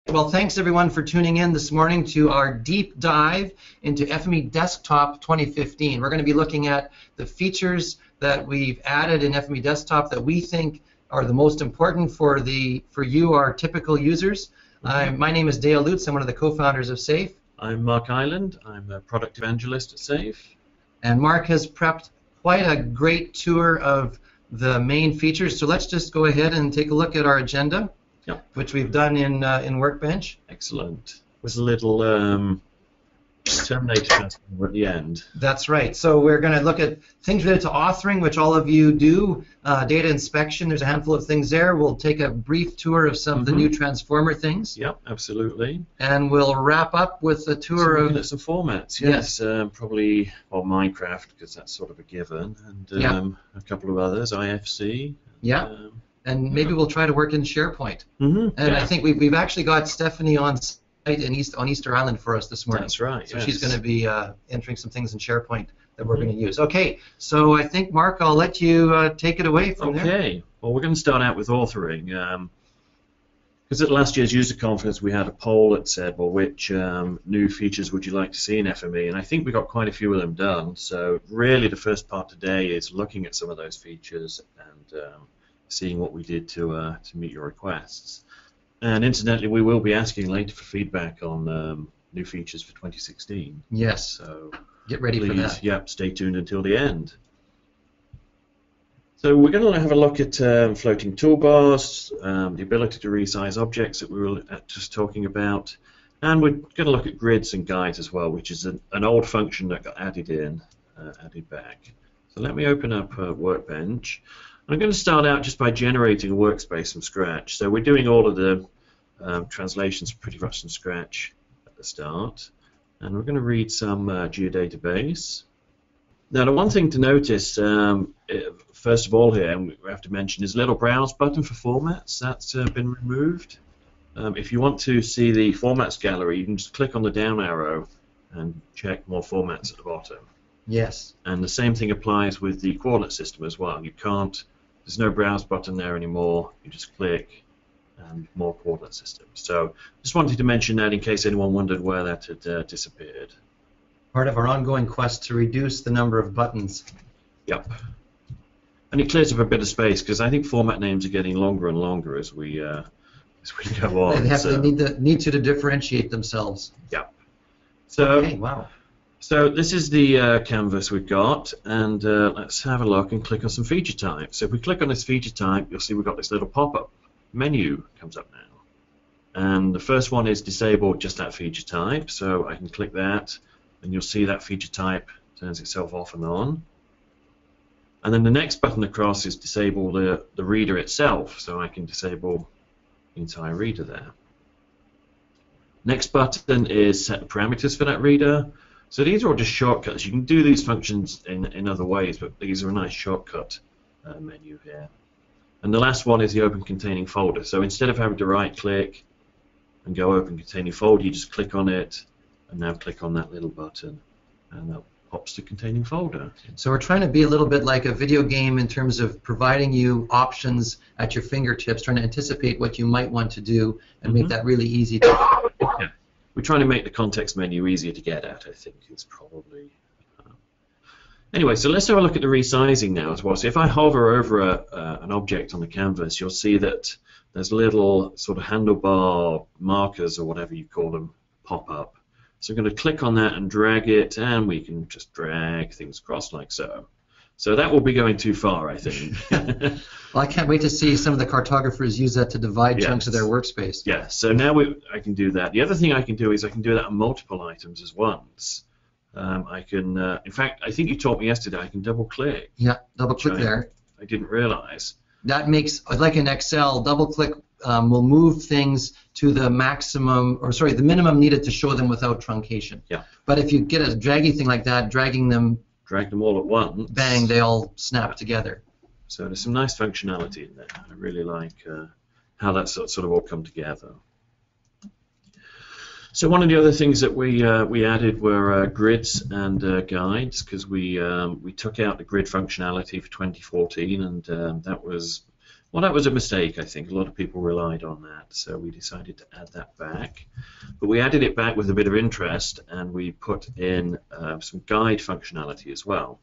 Well, thanks everyone for tuning in this morning to our deep dive into FME Desktop 2015. We're going to be looking at the features that we've added in FME Desktop that we think are the most important for you, our typical users. My name is Dale Lutz. I'm one of the co-founders of SAFE. I'm Mark Island. I'm a product evangelist at SAFE. And Mark has prepped quite a great tour of the main features. So let's just go ahead and take a look at our agenda. Yep. Which we've done in Workbench. Excellent. With a little Terminator customer at the end. That's right. So we're going to look at things related to authoring, which all of you do. Data inspection, there's a handful of things there. We'll take a brief tour of some of the new transformer things. Yep, absolutely. And we'll wrap up with a tour of some formats. Yes, probably Minecraft, because that's sort of a given, and a couple of others, IFC. Yeah. And maybe we'll try to work in SharePoint. And I think we've actually got Stephanie on site on Easter Island for us this morning. That's right. So she's going to be entering some things in SharePoint that we're going to use. Okay, so I think, Mark, I'll let you take it away from there. Okay. Well, we're going to start out with authoring. Because at last year's user conference we had a poll that said, well, which new features would you like to see in FME? And I think we got quite a few of them done. So really the first part today is looking at some of those features and seeing what we did to meet your requests. And incidentally, we will be asking later for feedback on new features for 2016. Yes. So get ready for that. Yep, stay tuned until the end. So we're going to have a look at floating toolbars, the ability to resize objects that we were just talking about, and we're going to look at grids and guides as well, which is an old function that got added back. So let me open up Workbench. I'm going to start out just by generating a workspace from scratch. So we're doing all of the translations pretty much from scratch at the start. And we're going to read some geodatabase. Now, the one thing to notice, first of all here, and we have to mention, is a little browse button for formats. That's been removed. If you want to see the formats gallery, you can just click on the down arrow and check more formats at the bottom. Yes. And the same thing applies with the coordinate system as well. You can't. There's no browse button there anymore. You just click and more coordinate systems. So just wanted to mention that in case anyone wondered where that had disappeared. Part of our ongoing quest to reduce the number of buttons. Yep. And it clears up a bit of space because I think format names are getting longer and longer as we go on. They need to differentiate themselves. Yep. So. Okay. Wow. So this is the canvas we've got, and let's have a look and click on some feature types. So if we click on this feature type, you'll see we've got this little pop-up menu comes up now. And the first one is disable just that feature type, so I can click that, and you'll see that feature type turns itself off and on. And then the next button across is disable the reader itself, so I can disable the entire reader there. Next button is set the parameters for that reader. So these are all just shortcuts. You can do these functions in other ways, but these are a nice shortcut menu here. And the last one is the open containing folder. So instead of having to right-click and go open containing folder, you just click on it and now click on that little button, and that pops to containing folder. So we're trying to be a little bit like a video game in terms of providing you options at your fingertips, trying to anticipate what you might want to do and make that really easy to do. Yeah. We're trying to make the context menu easier to get at, I think, is probably. Anyway, so let's have a look at the resizing now as well. So if I hover over an object on the canvas, you'll see that there's little sort of handlebar markers or whatever you call them pop up. So I'm going to click on that and drag it, and we can just drag things across like so. So that will be going too far, I think. Well, I can't wait to see some of the cartographers use that to divide chunks of their workspace. Yeah, so now I can do that. The other thing I can do is I can do that on multiple items as once. I can, in fact, I think you taught me yesterday, I can double-click. Yeah, double-click there. I didn't realize. That makes, like in Excel, double-click will move things to the maximum, or sorry, the minimum needed to show them without truncation. Yeah. But if you get a draggy thing like that, drag them all at once. Bang, they all snap together. So there's some nice functionality in there. I really like how that sort of all come together. So one of the other things that we added were grids and guides, because we took out the grid functionality for 2014, and that was Well, that was a mistake, I think. A lot of people relied on that, so we decided to add that back. But we added it back with a bit of interest, and we put in some guide functionality as well.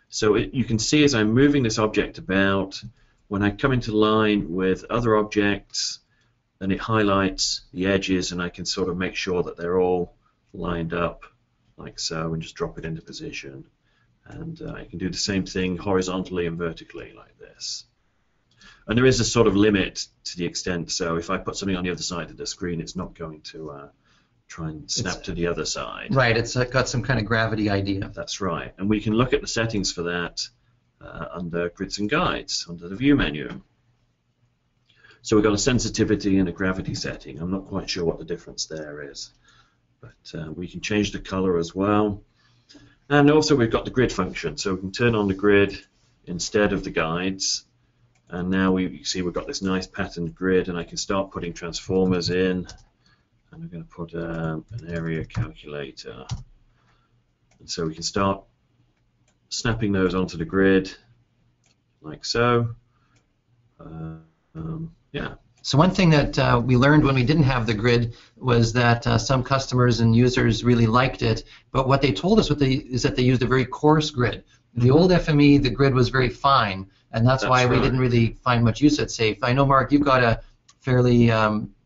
So you can see as I'm moving this object about, when I come into line with other objects, then it highlights the edges, and I can sort of make sure that they're all lined up like so, and just drop it into position. And I can do the same thing horizontally and vertically like this. And there is a sort of limit to the extent, so if I put something on the other side of the screen, it's not going to try and snap to the other side. Right, it's got some kind of gravity idea. That's right. And we can look at the settings for that under Grids and Guides, under the View menu. So we've got a sensitivity and a gravity setting. I'm not quite sure what the difference there is. But we can change the color as well. And also we've got the grid function, so we can turn on the grid instead of the guides. And now you see we've got this nice patterned grid, and I can start putting transformers in. And I'm going to put an area calculator. And so we can start snapping those onto the grid like so. Yeah. So one thing that we learned when we didn't have the grid was that some customers and users really liked it, but what they told us is that they used a very coarse grid. The old FME, the grid was very fine, and that's why we didn't really find much use at SAFE. I know, Mark, you've got a fairly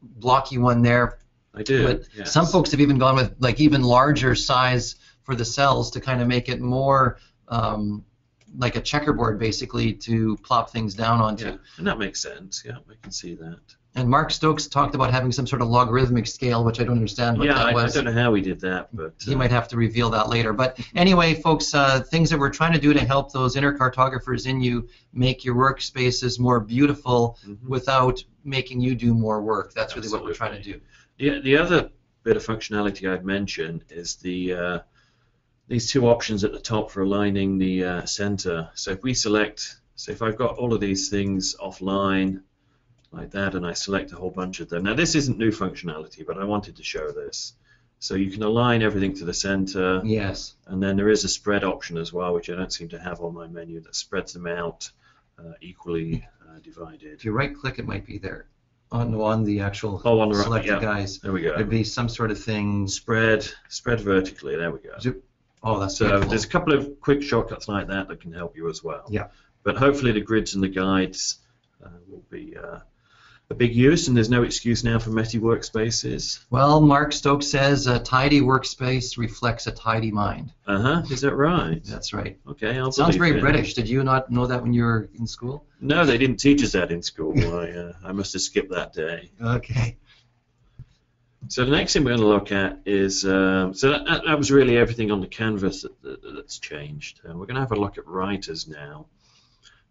blocky one there. I do. But yes. Some folks have even gone with like even larger size for the cells to kind of make it more like a checkerboard, basically, to plop things down onto. Yeah, and that makes sense. Yeah, I can see that. And Mark Stokes talked about having some sort of logarithmic scale, which I don't understand what that was. I don't know how he did that, but he might have to reveal that later. But anyway, folks, things that we're trying to do to help those inner cartographers in you make your workspaces more beautiful without making you do more work. That's really what we're trying to do. The other bit of functionality I'd mention is these two options at the top for aligning the center. So if we select, so if I've got all of these things offline like that, and I select a whole bunch of them. Now this isn't new functionality, but I wanted to show this. So you can align everything to the center. Yes. And then there is a spread option as well, which I don't seem to have on my menu, that spreads them out equally divided. If you right-click, it might be there. On the actual on the right, selected guys. There we go. There'd be some sort of thing. Spread vertically. There we go. Oh, that's so beautiful. There's a couple of quick shortcuts like that that can help you as well. Yeah. But hopefully the grids and the guides will be a big use, and there's no excuse now for messy workspaces. Well, Mark Stokes says a tidy workspace reflects a tidy mind. Is that right? That's right. Okay, I'll Sounds very it. British. Did you not know that when you were in school? No, they didn't teach us that in school. I must have skipped that day. Okay. So the next thing we're going to look at is, so that was really everything on the canvas that's changed. We're going to have a look at writers now,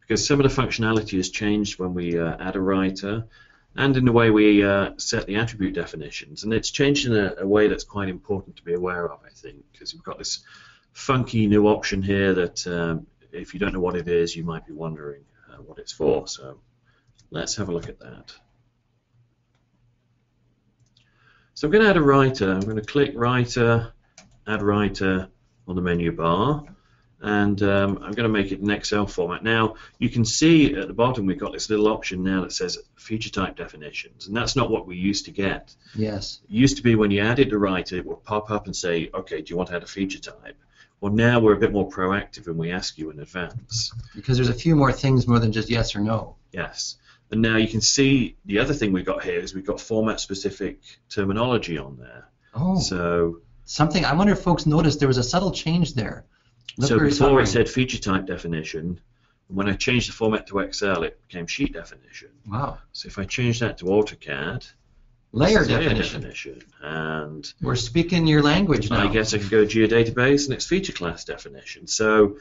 because some of the functionality has changed when we add a writer, and in the way we set the attribute definitions. And it's changed in a way that's quite important to be aware of, I think, because we've got this funky new option here that if you don't know what it is, you might be wondering what it's for. So let's have a look at that. So I'm going to add a writer. I'm going to click Writer, Add Writer on the menu bar, and I'm going to make it in Excel format. Now, you can see at the bottom we've got this little option now that says feature type definitions, and that's not what we used to get. Yes. It used to be when you added the writer, it would pop up and say, okay, do you want to add a feature type? Well, now we're a bit more proactive and we ask you in advance. Because there's a few more things more than just yes or no. Yes. And now you can see the other thing we've got here is we've got format-specific terminology on there. Oh. So something, I wonder if folks noticed there was a subtle change there. So before it said feature type definition, when I changed the format to Excel, it became sheet definition. Wow. So if I change that to AutoCAD, layer definition. And we're speaking your language now. I guess I can go geodatabase and it's feature class definition. So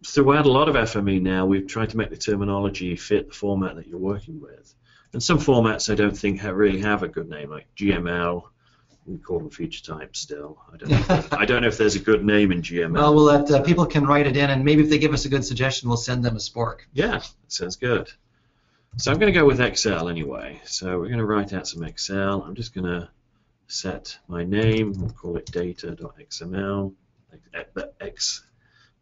throughout a lot of FME now, we've tried to make the terminology fit the format that you're working with. And some formats I don't think really have a good name, like GML. We call them feature types still. I don't know if there's a good name in GML. Well, we'll let people can write it in, and maybe if they give us a good suggestion, we'll send them a spork. Yeah, that sounds good. So I'm going to go with Excel anyway. So we're going to write out some Excel. I'm just going to set my name. We'll call it data.xml. X,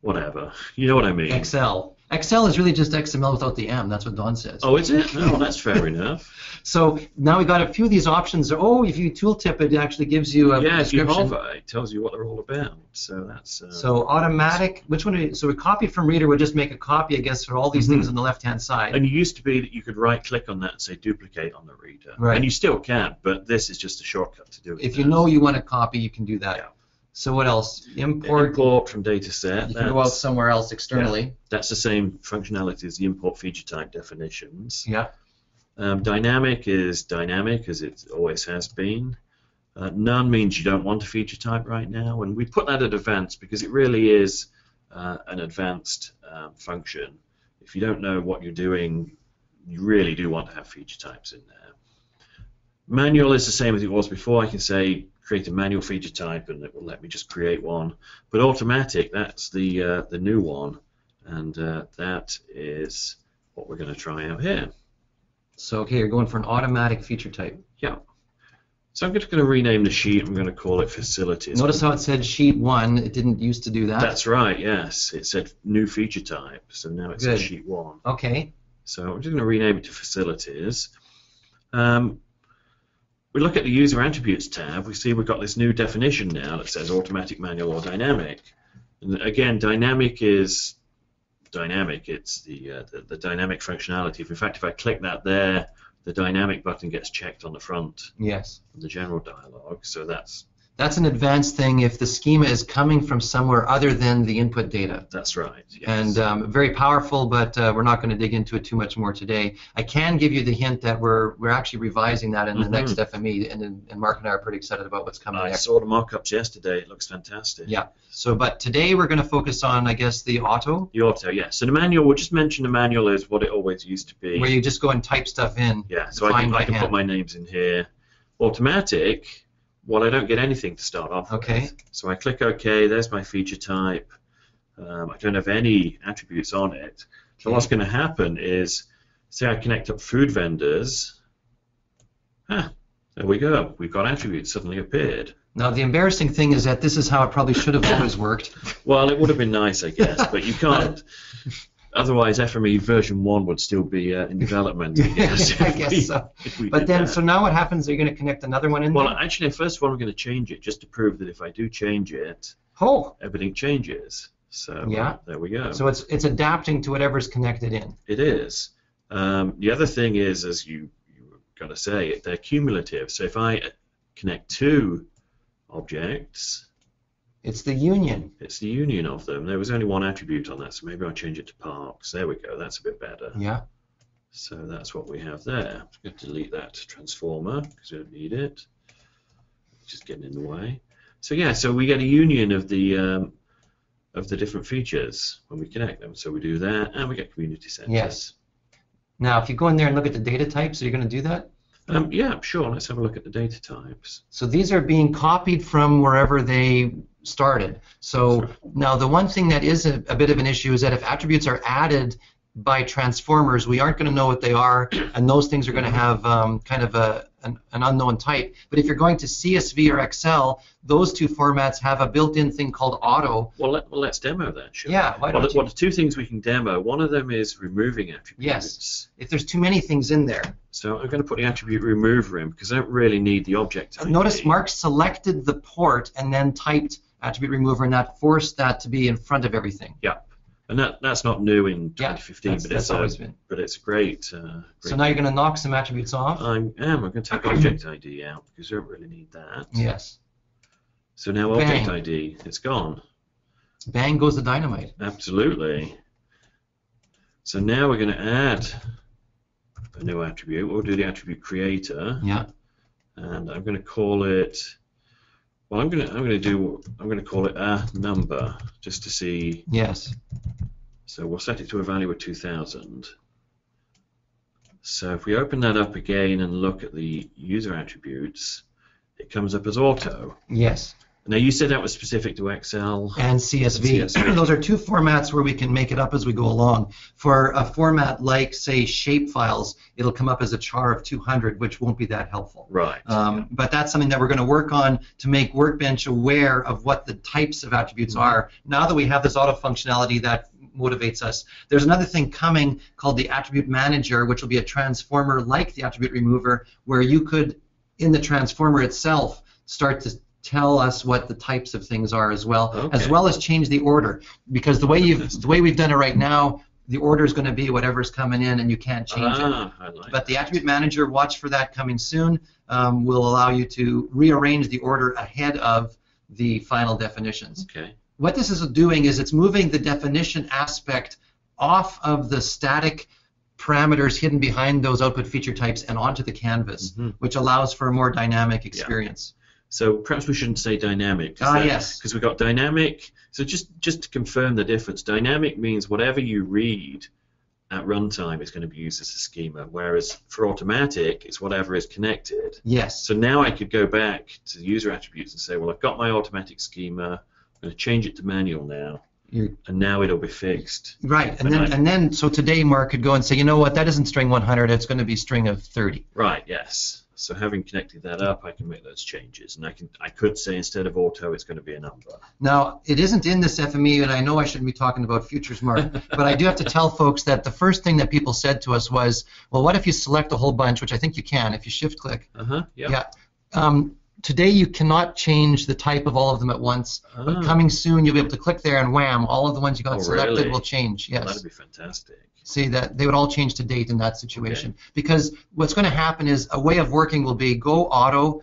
whatever. You know what I mean. Excel. Excel is really just XML without the M. That's what Don says. Oh, is it? Oh, that's fair enough. So now we've got a few of these options. Oh, if you tooltip it, it actually gives you a Yeah, if you description. hover, it tells you what they're all about. So that's. So automatic. Which one? So we copy from reader would just make a copy, I guess, for all these things on the left-hand side. And it used to be that you could right-click on that and say duplicate on the reader. Right. And you still can, but this is just a shortcut to do it. If you know you want to copy, you can do that. Yeah. So what else? Import from data set. You can go out somewhere else externally. Yeah, that's the same functionality as the import feature type definitions. Yeah. Dynamic is dynamic, as it always has been. None means you don't want a feature type right now, and we put that at advanced because it really is an advanced function. If you don't know what you're doing, you really do want to have feature types in there. Manual is the same as it was before. I can say create a manual feature type and it will let me just create one. But automatic, that's the new one, and that is what we're going to try out here. So okay, you're going for an automatic feature type. Yeah. So I'm just going to rename the sheet. I'm going to call it facilities. Notice how it said sheet 1. It didn't used to do that. That's right, yes. It said new feature type, so now it says sheet 1. Okay. So I'm just going to rename it to facilities. We look at the user attributes tab. We see we've got this new definition now that says automatic, manual, or dynamic. And again, dynamic is dynamic. It's the dynamic functionality. In fact, if I click that there, the dynamic button gets checked on the front. Yes. Of the general dialog. So that's an advanced thing if the schema is coming from somewhere other than the input data. That's right. Yes. And very powerful, but we're not going to dig into it too much more today. I can give you the hint that we're actually revising that in the next FME, and Mark and I are pretty excited about what's coming next. I saw the mock-ups yesterday. It looks fantastic. Yeah. So, but today we're going to focus on, I guess, the auto. The auto, yes. So the manual, we'll just mention the manual is what it always used to be. Where you just go and type stuff in. Yeah. So I can put my names in here. Automatic. Well, I don't get anything to start off with. So I click OK, there's my feature type. I don't have any attributes on it. So what's going to happen is, say I connect up food vendors. There we go. We've got attributes suddenly appeared. Now, the embarrassing thing is that this is how it probably should have always worked. Well, it would have been nice, I guess, but you can't. Otherwise, FME version 1 would still be in development. I guess so. But then, so now what happens? Are you going to connect another one in there? Well, actually, first of all, I'm going to change it just to prove that if I do change it, everything changes. So there we go. So it's adapting to whatever's connected in. It is. The other thing is, as you got to say, they're cumulative. So if I connect two objects, it's the union. It's the union of them. There was only one attribute on that, so maybe I'll change it to parks. There we go. That's a bit better. Yeah. So that's what we have there. I'm going to delete that transformer because we don't need it. It's just getting in the way. So yeah, so we get a union of the different features when we connect them. So we do that, and we get community centers. Yes. Now, if you go in there and look at the data types, are you going to do that? Yeah, sure. Let's have a look at the data types. So these are being copied from wherever they started. So now the one thing that is a bit of an issue is that if attributes are added by transformers, we aren't going to know what they are, and those things are going to have kind of an unknown type. But if you're going to CSV or Excel, those two formats have a built-in thing called auto. Well, let's demo that, shall we? Yeah, why don't you? Well, the two things we can demo, one of them is removing attributes. Yes, if there's too many things in there. So I'm going to put the attribute remover in because I don't really need the object ID. Notice Mark selected the port and then typed attribute remover, and that forced that to be in front of everything. Yeah. And that's not new in 2015, but it's great. So now you're going to knock some attributes off? I'm going to take object ID out because we don't really need that. Yes. So now object ID, it's gone. Bang goes the dynamite. Absolutely. So now we're going to add a new attribute. We'll do the attribute creator. Yeah. And I'm going to call it. Well, I'm going to call it a number just to see. Yes. So we'll set it to a value of 2000. So if we open that up again and look at the user attributes, it comes up as auto. Yes. Now you said that was specific to Excel and CSV. and CSV. Those are two formats where we can make it up as we go along. For a format like, say, shape files, it'll come up as a char of 200, which won't be that helpful. Right. But that's something that we're going to work on to make Workbench aware of what the types of attributes are. Now that we have this auto functionality that motivates us. There's another thing coming called the Attribute Manager, which will be a transformer like the Attribute Remover, where you could, in the transformer itself, start to tell us what the types of things are as well as change the order. Because the way we've done it right now, the order is going to be whatever's coming in, and you can't change it. But the Attribute Manager, watch for that coming soon, will allow you to rearrange the order ahead of the final definitions. Okay. What this is doing is it's moving the definition aspect off of the static parameters hidden behind those output feature types and onto the canvas, which allows for a more dynamic experience. Yeah. So perhaps we shouldn't say dynamic. Yes. Because we've got dynamic. So just to confirm the difference, dynamic means whatever you read at runtime is going to be used as a schema, whereas for automatic, it's whatever is connected. Yes. So now I could go back to the user attributes and say, well, I've got my automatic schema. I'm going to change it to manual now. And now it'll be fixed. Right, and then so today Mark could go and say, you know what, that isn't string 100, it's going to be string of 30. Right, yes. So having connected that up, I can make those changes, and I could say instead of auto, it's going to be a number. Now, it isn't in this FME, and I know I shouldn't be talking about futures, Mark, but I do have to tell folks that the first thing that people said to us was, well, what if you select a whole bunch, which I think you can if you shift click. Yeah. Today you cannot change the type of all of them at once, but coming soon you'll be able to click there and wham, all of the ones you got selected will change. Yes. Well, that'd be fantastic. See, that they would all change to date in that situation. Because what's going to happen is a way of working will be go auto,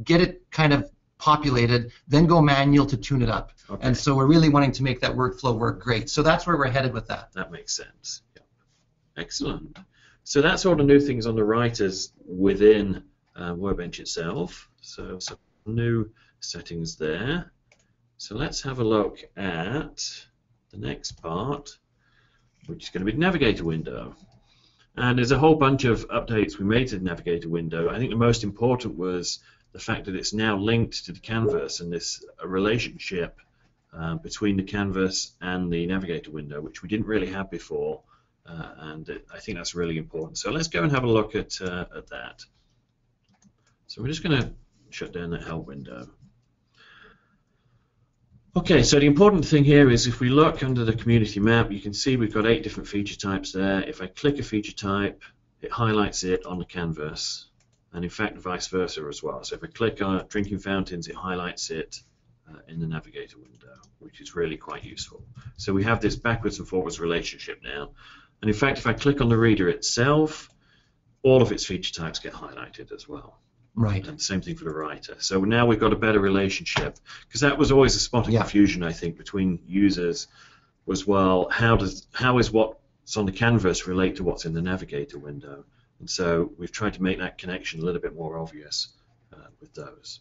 get it kind of populated, then go manual to tune it up. And so we're really wanting to make that workflow work great. So that's where we're headed with that. That makes sense. Yep. Excellent. So that's all the new things on the writers within Workbench itself. So some new settings there. So let's have a look at the next part, which is going to be the Navigator Window. And there's a whole bunch of updates we made to the Navigator Window. I think the most important was the fact that it's now linked to the canvas and this relationship between the canvas and the Navigator Window, which we didn't really have before. I think that's really important. So let's go and have a look at that. So we're just going to shut down that help window. Okay, so the important thing here is if we look under the community map, you can see we've got 8 different feature types there. If I click a feature type, it highlights it on the canvas, and in fact vice versa as well. So if I click on drinking fountains, it highlights it in the Navigator window, which is really quite useful. So we have this backwards and forwards relationship now. And in fact, if I click on the reader itself, all of its feature types get highlighted as well. Right. And the same thing for the writer. So now we've got a better relationship, because that was always a spot of confusion, I think, between users. Was, well, how is what's on the canvas relate to what's in the Navigator window? And so we've tried to make that connection a little bit more obvious with those.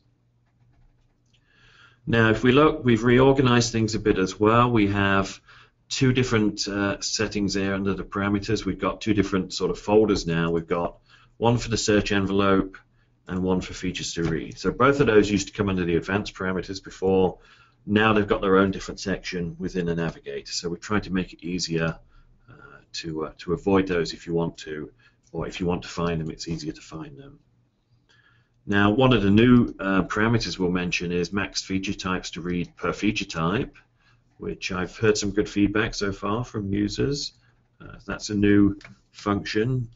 Now, if we look, we've reorganized things a bit as well. We have 2 different settings there under the parameters. We've got 2 different sort of folders now. We've got one for the search envelope and one for features to read. So both of those used to come under the advanced parameters before. Now they've got their own different section within the Navigator. So we're trying to make it easier to avoid those if you want to, or if you want to find them, it's easier to find them. Now, one of the new parameters we'll mention is max feature types to read per feature type, which I've heard some good feedback so far from users. That's a new function.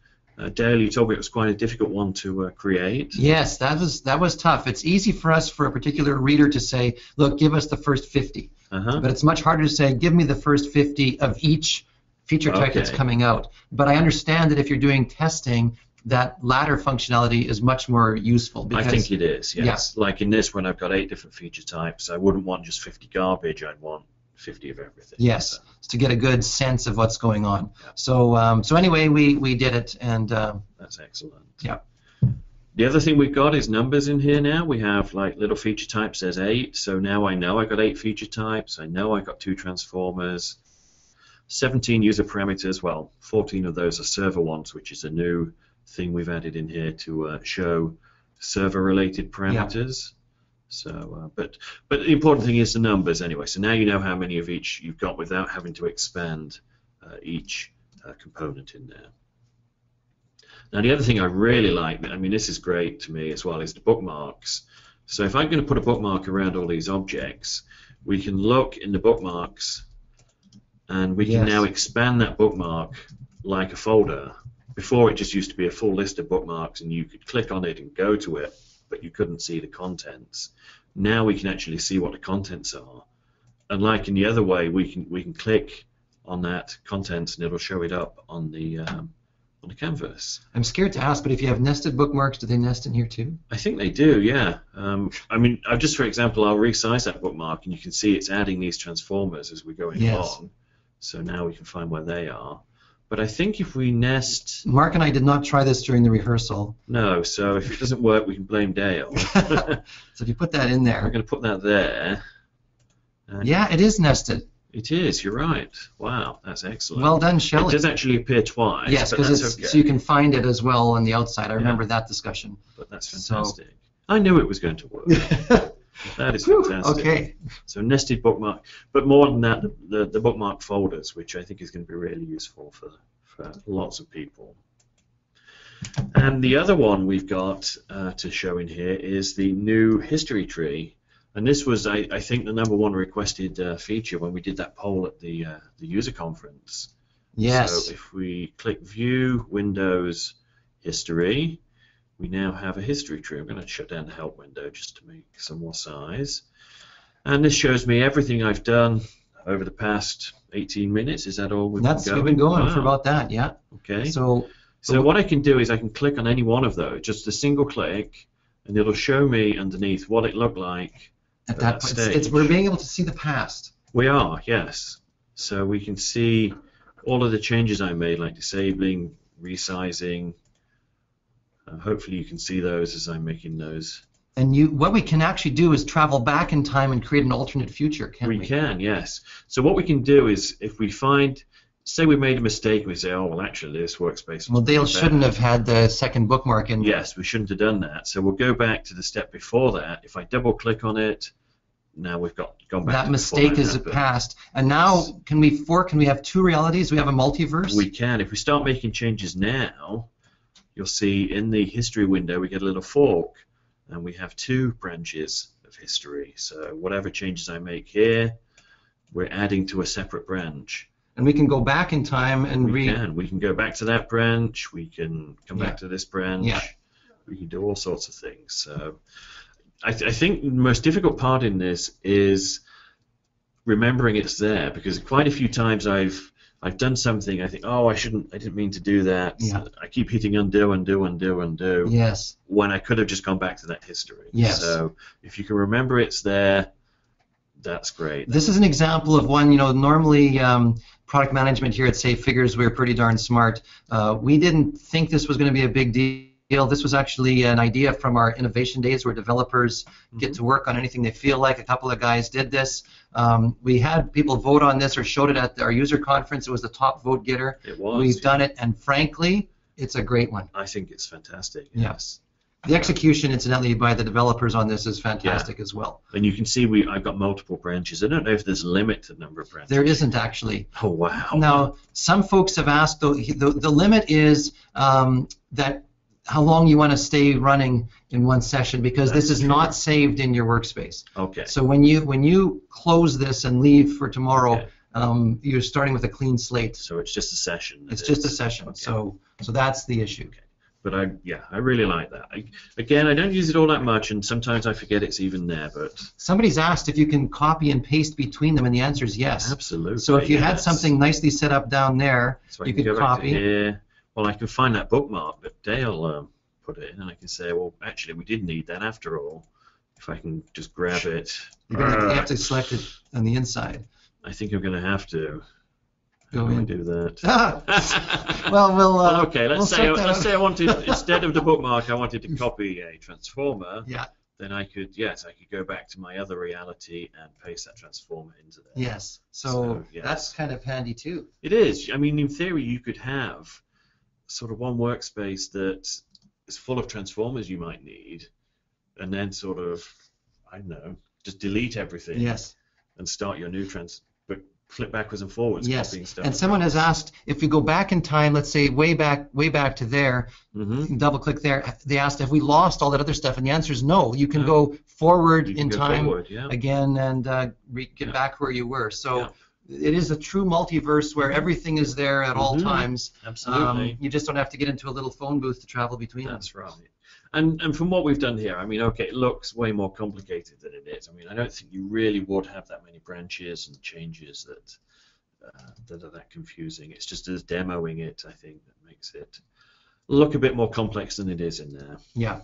Dale, you told me it was quite a difficult one to create. Yes, that was tough. It's easy for us, for a particular reader, to say, look, give us the first 50. But it's much harder to say, give me the first 50 of each feature type that's coming out. But I understand that if you're doing testing, that latter functionality is much more useful. Because, I think it is, yes. Yeah. Like in this one, I've got 8 different feature types. I wouldn't want just 50 garbage. I'd want 50 of everything. Yes, to get a good sense of what's going on. So anyway, we did it, and that's excellent. Yeah. The other thing we've got is numbers in here now. We have like little feature type says 8, so now I know I've got 8 feature types. I know I've got 2 transformers, 17 user parameters. Well, 14 of those are server ones, which is a new thing we've added in here to show server-related parameters. So, but the important thing is the numbers anyway. So now you know how many of each you've got without having to expand each component in there. Now the other thing I really like, I mean this is great to me as well, is the bookmarks. So if I'm going to put a bookmark around all these objects, we can look in the bookmarks and we can now expand that bookmark like a folder. Before it just used to be a full list of bookmarks and you could click on it and go to it, but you couldn't see the contents. Now we can actually see what the contents are. And like in the other way, we can click on that contents and it'll show it up on the canvas. I'm scared to ask, but if you have nested bookmarks, do they nest in here too? I think they do, yeah. I mean, just for example, I'll resize that bookmark and you can see it's adding these transformers as we're going along. So now we can find where they are. But I think if we nest... Mark and I did not try this during the rehearsal. No, so if it doesn't work, we can blame Dale. So if you put that in there... I'm going to put that there. Yeah, it is nested. It is, you're right. Wow, that's excellent. Well done, Shelley. It does actually appear twice. Yes, because so you can find it as well on the outside. I remember that discussion. But that's fantastic. So, I knew it was going to work. That is fantastic. Okay. So nested bookmark, but more than that, the bookmark folders, which I think is going to be really useful for lots of people. And the other one we've got to show in here is the new history tree. And this was, I think, the #1 requested feature when we did that poll at the user conference. Yes. So if we click View, Windows, History, we now have a history tree. I'm going to shut down the help window just to make some more size. And this shows me everything I've done over the past 18 minutes. Is that all we've been going? We've been going for about that, yeah. Okay. So what I can do is I can click on any one of those, just a single click, and it'll show me underneath what it looked like at that stage. We're being able to see the past. We are, yes. So we can see all of the changes I made, like disabling, resizing. Hopefully you can see those as I'm making those. And what we can actually do is travel back in time and create an alternate future, can't we? We can, yes. So what we can do is, if we find, say we made a mistake, we say, oh, well, actually, this workspace... Well, Dale shouldn't have had the second bookmark in. Yes, we shouldn't have done that. So we'll go back to the step before that. If I double-click on it, now we've gone back that to mistake is passed. And now, can we have two realities? We have a multiverse? We can. If we start making changes now, you'll see in the history window we get a little fork, and we have two branches of history. So whatever changes I make here, we're adding to a separate branch. And we can go back in time and we can go back to that branch. We can come back to this branch. Yeah. We can do all sorts of things. So I think the most difficult part in this is remembering it's there, because quite a few times I've done something, I think, oh, I didn't mean to do that. Yeah. I keep hitting undo, undo, undo, undo. Yes. When I could have just gone back to that history. Yes. So if you can remember it's there, that's great. This is an example of one, normally product management here at Safe figures we're pretty darn smart. We didn't think this was going to be a big deal. This was actually an idea from our innovation days where developers get to work on anything they feel like. A couple of guys did this. We had people vote on this or showed it at our user conference. It was the top vote getter. It was. We've done it, and frankly, it's a great one. I think it's fantastic. Yes. The execution, incidentally, by the developers on this is fantastic as well. And you can see I've got multiple branches. I don't know if there's a limit to the number of branches. There isn't, actually. Oh, wow. Now, some folks have asked, the limit is that how long you want to stay running in one session, because this is not saved in your workspace. Okay. So when you close this and leave for tomorrow, you're starting with a clean slate. So it's just a session. It's just a session. Okay. So that's the issue. Okay. But I really like that. Again, I don't use it all that much, and sometimes I forget it's even there. But somebody's asked if you can copy and paste between them, and the answer is yes. Absolutely. So if you had something nicely set up down there, so you could go copy. Back to here. Well, I can find that bookmark that Dale put in, and I can say, well, actually, we did need that after all. If I can just grab it. You have to select it on the inside. I think I'm going to have to. Go in. Do that. Well, okay. Let's say I wanted, instead of the bookmark, I wanted to copy a transformer. Yeah. Then I could go back to my other reality and paste that transformer into there. Yes. So that's kind of handy too. It is. I mean, in theory, you could have sort of one workspace that is full of transformers you might need, and then sort of I don't know, just delete everything. Yes. And start your new but flip backwards and forwards, Yes. copying stuff. And someone has asked if we go back in time, let's say way back to there, double click there. They asked if we lost all that other stuff, and the answer is no. You can go forward in time again and get back where you were. So it is a true multiverse where everything is there at all times. Absolutely. You just don't have to get into a little phone booth to travel between them. That's right. And from what we've done here, I mean, okay, it looks way more complicated than it is. I mean, I don't think you really would have that many branches and changes that are that confusing. It's just as demoing it, I think, that makes it look a bit more complex than it is in there. Yeah,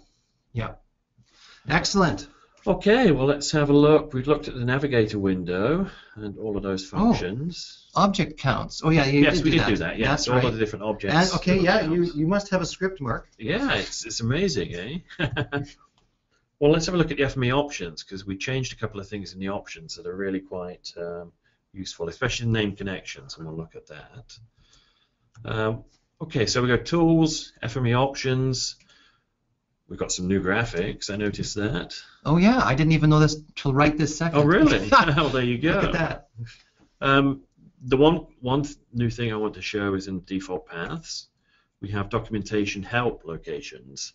yeah. Excellent. Okay, well, let's have a look. We've looked at the Navigator window and all of those functions. Object counts. Oh, yeah, yes, we did do that. Yes, that's all right. of the different objects. And, okay, yeah, you must have a script, Mark. Yeah, it's amazing, eh? Well, let's have a look at the FME options, because we changed a couple of things in the options that are really quite useful, especially name connections, and we'll look at that. Okay, so we go Tools, FME Options. We've got some new graphics. I noticed that. Oh yeah, I didn't even know this till right this second. Oh really? Well, there you go. Look at that. The one new thing I want to show is in default paths. We have documentation help locations.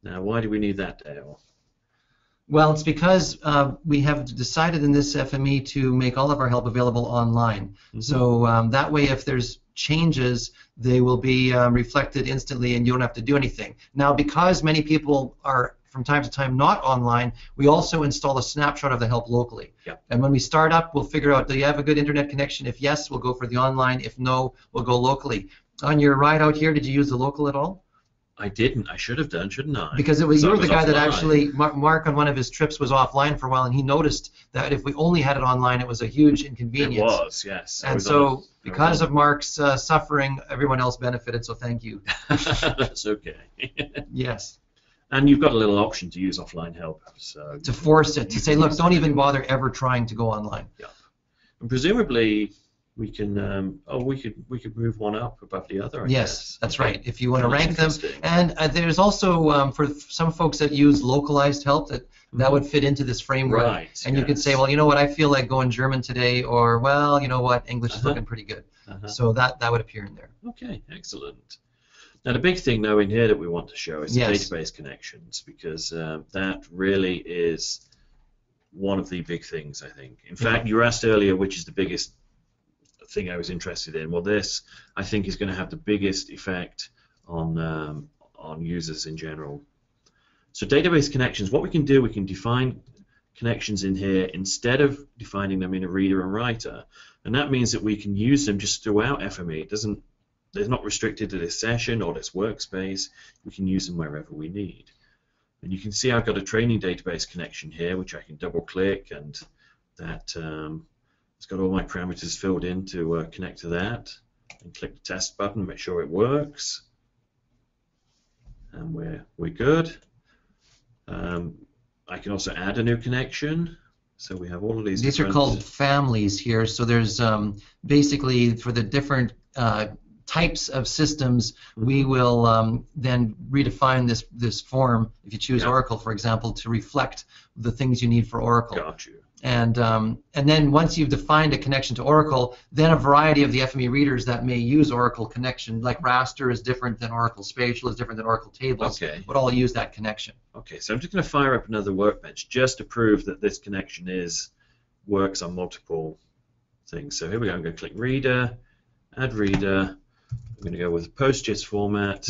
Now, why do we need that, Dale? Well, it's because we have decided in this FME to make all of our help available online. So that way, if there's changes, they will be reflected instantly and you don't have to do anything. Now, because many people are from time to time not online, we also install a snapshot of the help locally. Yep. And when we start up, we'll figure out, do you have a good internet connection? If yes, we'll go for the online. If no, we'll go locally. On your ride out here, did you use the local at all? I didn't. I should have done, shouldn't I? Because you were the guy that actually, Mark on one of his trips was offline for a while, and he noticed that if we only had it online, it was a huge inconvenience. It was, yes. And so, because of Mark's suffering, everyone else benefited, so thank you. That's okay. Yes. And you've got a little option to use offline help. So to force it, to say, look, don't even bother ever trying to go online. Yeah. And presumably, we can we could move one up above the other. I guess. That's right. If you want to rank them, and there's also for some folks that use localized help that would fit into this framework. Right. And you could say, well, you know what, I feel like going German today, or well, you know what, English is looking pretty good. So that would appear in there. Okay, excellent. Now the big thing though in here that we want to show is the database connections, because that really is one of the big things, I think. In fact, you were asked earlier which is the biggest thing I was interested in. Well, this I think is going to have the biggest effect on users in general. So database connections, what we can do, we can define connections in here instead of defining them in a reader and writer, and that means that we can use them just throughout FME. They're not restricted to this session or this workspace. We can use them wherever we need. And you can see I've got a training database connection here, which I can double click, and that it's got all my parameters filled in to connect to that. And click the test button, make sure it works, and we're good. I can also add a new connection. So we have all of these. These are called families here. So there's basically for the different types of systems, we will then redefine this form, if you choose Oracle, for example, to reflect the things you need for Oracle. Got you. And then once you've defined a connection to Oracle, then a variety of the FME readers that may use Oracle connection, like raster is different than Oracle Spatial, is different than Oracle Tables, would all use that connection. Okay, so I'm just going to fire up another workbench just to prove that this connection works on multiple things. So here we go. I'm going to click Reader, Add Reader. I'm going to go with PostGIS format,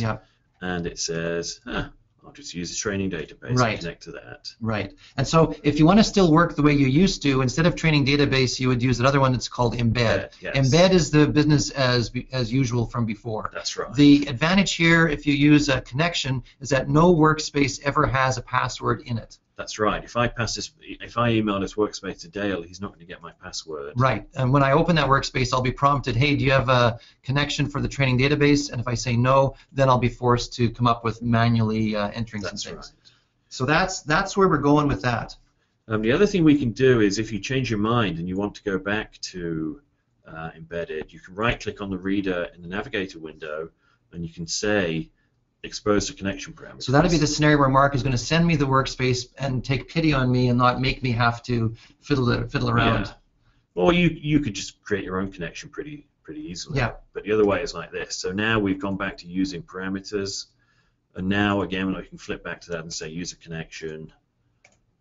and it says, I'll just use the training database and connect to that. Right. And so if you want to still work the way you used to, instead of training database, you would use another one that's called Embed. Embed is the business as usual from before. That's right. The advantage here, if you use a connection, is that no workspace ever has a password in it. That's right. If I email this workspace to Dale, he's not going to get my password. Right. And when I open that workspace, I'll be prompted, hey, do you have a connection for the training database? And if I say no, then I'll be forced to come up with manually entering some things. Right. So that's where we're going with that. The other thing we can do is if you change your mind and you want to go back to embedded, you can right-click on the reader in the Navigator window, and you can say exposed to connection parameters. So that'd be the scenario where Mark is going to send me the workspace and take pity on me and not make me have to fiddle around. Yeah. Or you could just create your own connection pretty easily. Yeah. But the other way is like this. So now we've gone back to using parameters, and now again I can flip back to that and say use a connection.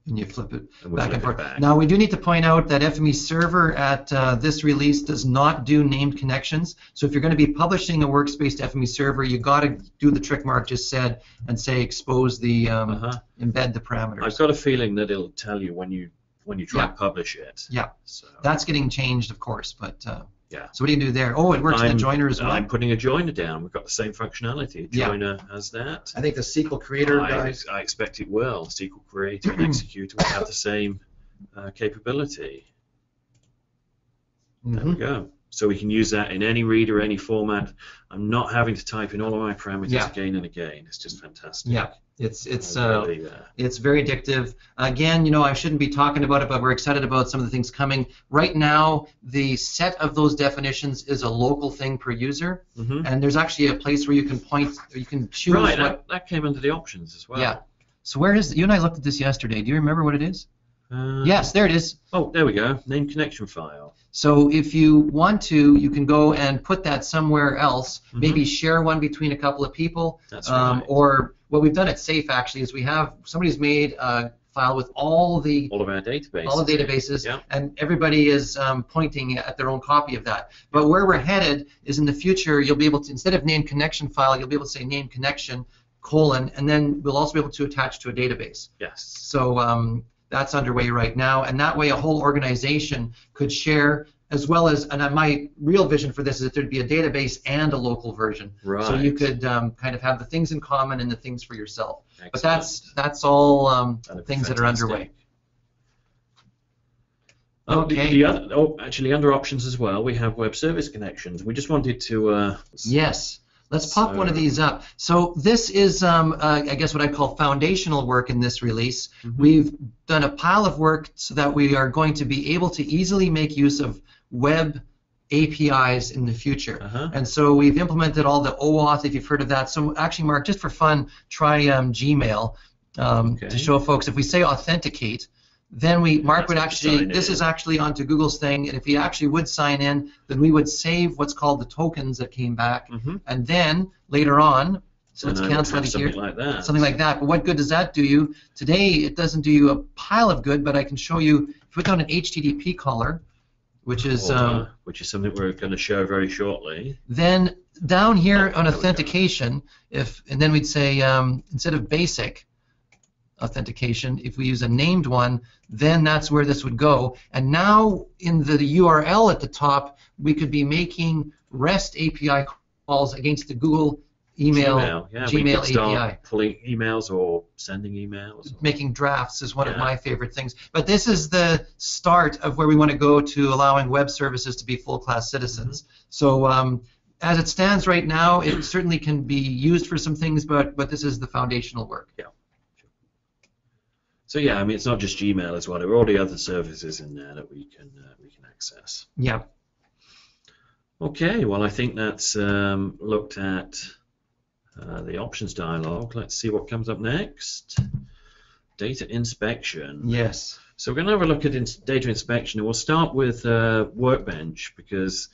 And you flip it And we back flip and it forth. back. Now we do need to point out that FME Server at this release does not do named connections. So if you're going to be publishing a workspace to FME Server, you got to do the trick Mark just said and say expose the embed the parameters. I've got a feeling that it'll tell you when you try Yeah. to publish it. Yeah. So That's getting changed, of course, but yeah. so what do you do there? Oh, it works in the joiner as well. I'm putting a joiner down. We've got the same functionality. Yeah. Joiner has that. I think the SQL Creator guys. I expect it will. SQL Creator and Executor will have the same capability. There we go. So we can use that in any reader, any format. I'm not having to type in all of my parameters again and again. It's just fantastic. Yeah, it's Really, it's very addictive. Again, you know, I shouldn't be talking about it, but we're excited about some of the things coming. Right now, the set of those definitions is a local thing per user, and there's actually a place where you can point, or you can choose. Right, that came under the options as well. Yeah. So where is you and I looked at this yesterday? Do you remember what it is? Yes, there it is. Oh, there we go. Name connection file. So if you want to, you can go and put that somewhere else. Maybe share one between a couple of people. That's right. Or what we've done at Safe actually is we have somebody's made a file with all of our databases. All the databases, and everybody is pointing at their own copy of that. But where we're headed is in the future, you'll be able to, instead of name connection file, you'll be able to say name connection : and then we'll also be able to attach to a database. Yes. So that's underway right now, and that way a whole organization could share, as well as, and my real vision for this is that there'd be a database and a local version. Right. So you could kind of have the things in common and the things for yourself. Excellent. But that's all things that are underway. Okay. Actually, under options as well, we have web service connections. We just wanted to. Yes. Let's pop one of these up. So this is, I guess, what I call foundational work in this release. We've done a pile of work so that we are going to be able to easily make use of web APIs in the future. And so we've implemented all the OAuth, if you've heard of that. So actually, Mark, just for fun, try Gmail to show folks. If we say authenticate, then Mark would actually, this is actually onto Google's thing, and if he actually would sign in, then we would save what's called the tokens that came back, and then later on, so let's cancel it here, something like that. But what good does that do you? Today, it doesn't do you a pile of good, but I can show you, if you put down an HTTP caller, which is something we're going to show very shortly. Then down here on authentication, and then we'd say, instead of basic authentication, if we use a named one, then that's where this would go. And now in the URL at the top, we could be making REST API calls against the Google Gmail API. Pulling emails or sending emails. Making drafts is one of my favorite things. But this is the start of where we want to go to allowing web services to be full-class citizens. So as it stands right now, it certainly can be used for some things, but this is the foundational work. Yeah. So yeah, I mean, it's not just Gmail as well. There are all the other services in there that we can access. Yeah. Okay. Well, I think that's looked at the options dialog. Let's see what comes up next. Data inspection. Yes. So we're going to have a look at data inspection, and we'll start with Workbench, because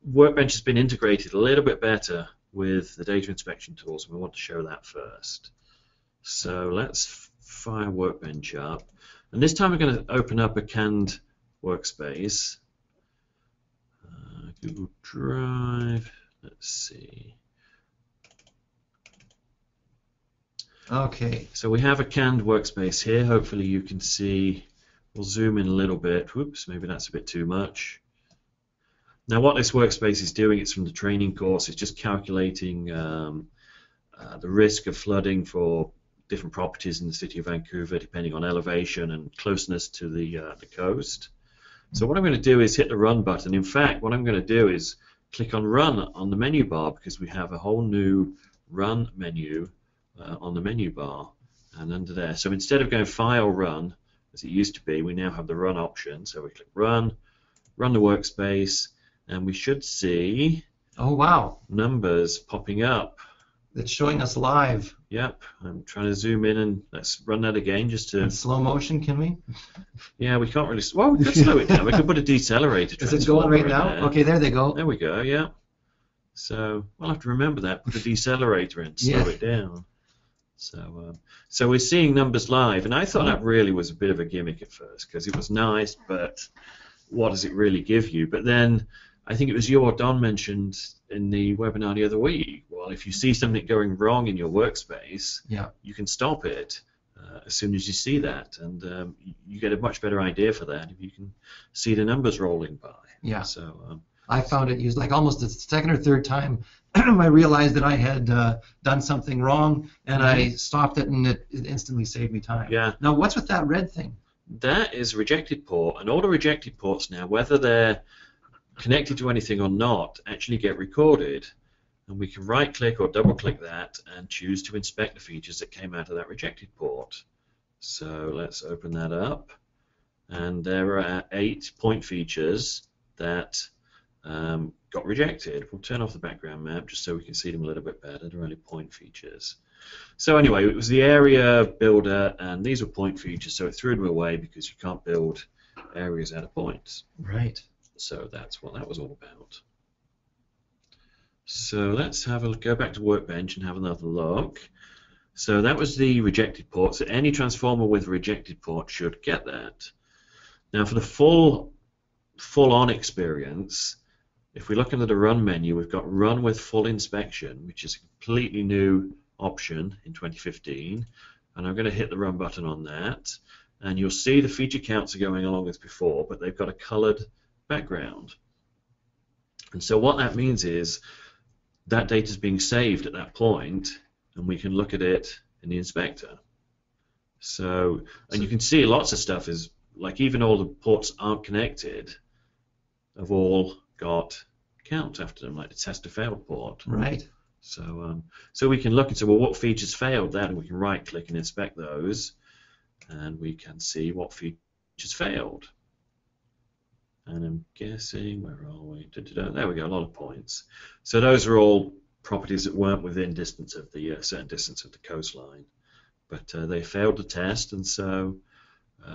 Workbench has been integrated a little bit better with the data inspection tools, and we want to show that first. So let's fire Workbench up, and this time we're going to open up a canned workspace. Google Drive. Let's see. Okay. So we have a canned workspace here. Hopefully you can see. We'll zoom in a little bit. Whoops, maybe that's a bit too much. Now what this workspace is doing, it's from the training course, it's just calculating the risk of flooding for different properties in the city of Vancouver, depending on elevation and closeness to the coast. So what I'm going to do is hit the Run button. In fact, what I'm going to do is click on Run on the menu bar, because we have a whole new Run menu on the menu bar and under there. So instead of going File Run, as it used to be, we now have the Run option. So we click Run, run the workspace, and we should see numbers popping up that's showing us live. Yep, I'm trying to zoom in and let's run that again just to... In slow motion, can we? Yeah, we can't really... Well, we could slow it down. We could put a decelerator Is it going right now? there. Okay, there they go. There we go, yeah. So we'll have to remember that. Put a decelerator in to slow it down. So we're seeing numbers live, and I thought that really was a bit of a gimmick at first because it was nice, but what does it really give you? But then I think it was you or Don mentioned in the webinar the other week, well, if you see something going wrong in your workspace, you can stop it as soon as you see that, and you get a much better idea for that if you can see the numbers rolling by. Yeah. So I found it used like almost the second or third time I realized that I had done something wrong, and I stopped it, and it instantly saved me time. Yeah. Now, what's with that red thing? That is a rejected port, and all the rejected ports now, whether they're connected to anything or not, actually get recorded, and we can right-click or double-click that and choose to inspect the features that came out of that rejected port. So let's open that up, and there are 8 point features that got rejected. We'll turn off the background map just so we can see them a little bit better. They're only point features. So anyway, it was the area builder, and these were point features, so it threw them away because you can't build areas out of points. Right. So that's what that was all about. So let's go back to Workbench and have another look. So that was the rejected port. So any transformer with a rejected port should get that. Now for the full-on experience, if we look under the Run menu, we've got Run with Full Inspection, which is a completely new option in 2015. And I'm going to hit the Run button on that. And you'll see the feature counts are going along as before, but they've got a colored background. And so what that means is that data is being saved at that point, and we can look at it in the inspector. So, and you can see lots of stuff is, like even all the ports aren't connected have all got count after them, like the test to failed port. Right. So, so we can look and say, well, what features failed that, and we can right-click and inspect those, and we can see what features failed. And I'm guessing, where are we? There we go, a lot of points. So those are all properties that weren't within distance of the certain distance of the coastline, but they failed the test, and so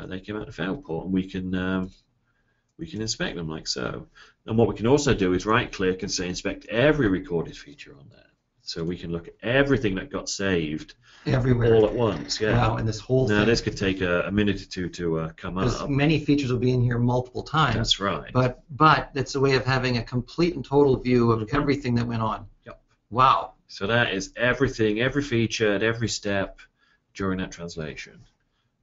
they came out of failed port, and we can inspect them like so. And what we can also do is right-click and say inspect every recorded feature on there. So we can look at everything that got saved everywhere all at once. Yeah. Wow, and this whole thing. Now this could take a minute or two to come up. Many features will be in here multiple times. That's right. But it's a way of having a complete and total view of everything that went on. Yep. Wow. So that is everything, every feature at every step during that translation.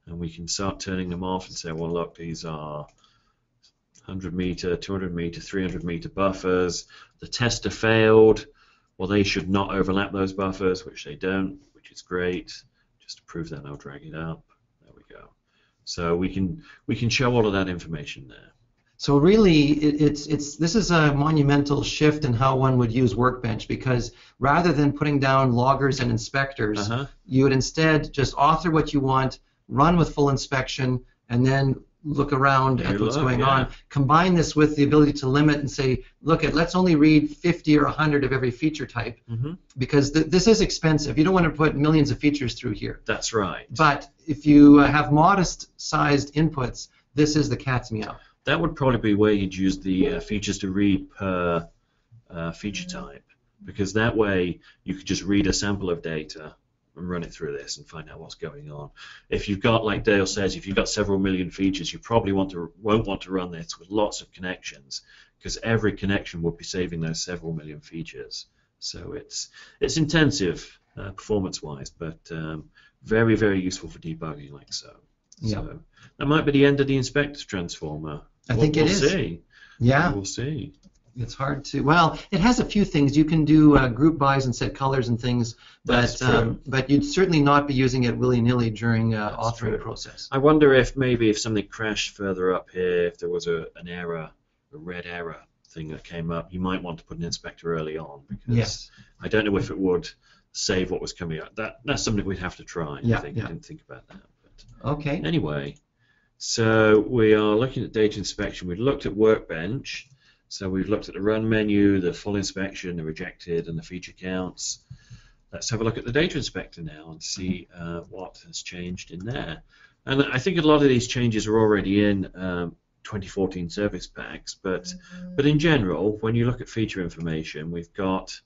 And we can start turning them off and say, well, look, these are 100 meter, 200 meter, 300 meter buffers. The tester failed. Well, they should not overlap those buffers, which they don't, which is great. Just to prove that, I'll drag it up. There we go. So we can show all of that information there. So really, this is a monumental shift in how one would use Workbench, because rather than putting down loggers and inspectors, you would instead just author what you want, run with full inspection, and then look around at what's going on. Combine this with the ability to limit and say, look, let's only read 50 or 100 of every feature type, because this is expensive. You don't want to put millions of features through here. That's right. But if you have modest-sized inputs, this is the cat's meow. That would probably be where you'd use the features to read per feature type, because that way you could just read a sample of data and run it through this and find out what's going on. If you've got, like Dale says, if you've got several million features, you probably won't want to run this with lots of connections, because every connection would be saving those several million features. So it's intensive performance-wise, but very, very useful for debugging like so. So that might be the end of the inspector transformer. I think it is. We'll see. Yeah. We'll see. It's hard to. Well, it has a few things. You can do group bys and set colors and things, but you'd certainly not be using it willy-nilly during authoring process. I wonder if maybe if something crashed further up here, if there was an error, a red error thing that came up, you might want to put an inspector early on, because I don't know if it would save what was coming up. That's something we'd have to try. I didn't think about that. But okay. Anyway, so we are looking at data inspection. We've looked at Workbench. So we've looked at the Run menu, the full inspection, the rejected, and the feature counts. let's have a look at the data inspector now and see what has changed in there. And I think a lot of these changes are already in 2014 service packs, but in general, when you look at feature information, we've got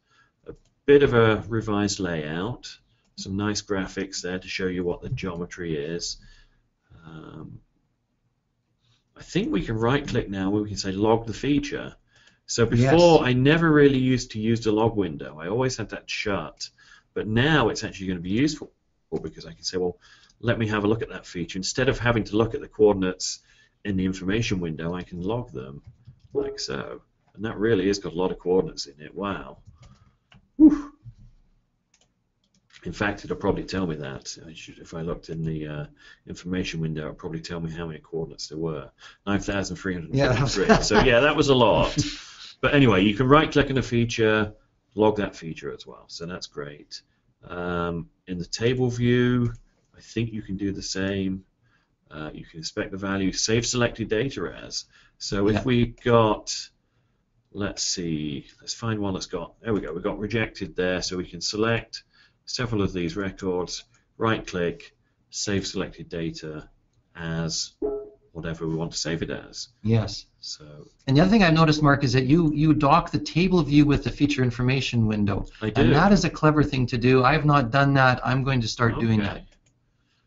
a bit of a revised layout, some nice graphics there to show you what the geometry is. I think we can right-click now where we can say log the feature. So before, yes, I never really used to use the log window. I always had that shut. But now it's actually going to be useful because I can say, well, let me have a look at that feature. Instead of having to look at the coordinates in the information window, I can log them like so. And that really has got a lot of coordinates in it. Wow. Whew. In fact, it'll probably tell me that. If I looked in the information window, it'll probably tell me how many coordinates there were. 9,343. Yeah. So yeah, that was a lot. But anyway, you can right-click on a feature, log that feature as well. So that's great. In the table view, I think you can do the same. You can inspect the value, save selected data as. So if we got, let's see, let's find one that's got, there we go, we've got rejected there. So we can select several of these records, right-click, save selected data as whatever we want to save it as. Yes. So. And the other thing I've noticed, Mark, is that you dock the table view with the feature information window. I do. And that is a clever thing to do. I have not done that. I'm going to start doing that.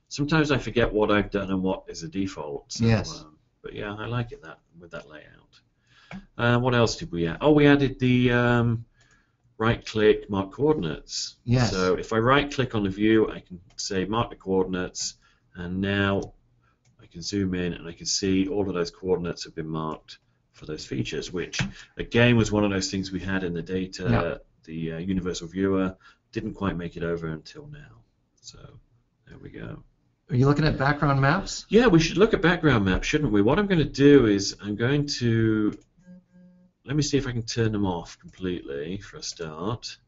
Sometimes I forget what I've done and what is a default. So, yes. But yeah, I like it with that layout. What else did we add? Oh, we added the right-click mark coordinates. Yes. So if I right-click on the view, I can say mark the coordinates, and now I can zoom in and I can see all of those coordinates have been marked for those features, which again was one of those things we had in the data. The universal viewer didn't quite make it over until now. So there we go. Are you looking at background maps? Yeah, we should look at background maps, shouldn't we? What I'm going to do is I'm going to, let me see if I can turn them off completely for a start.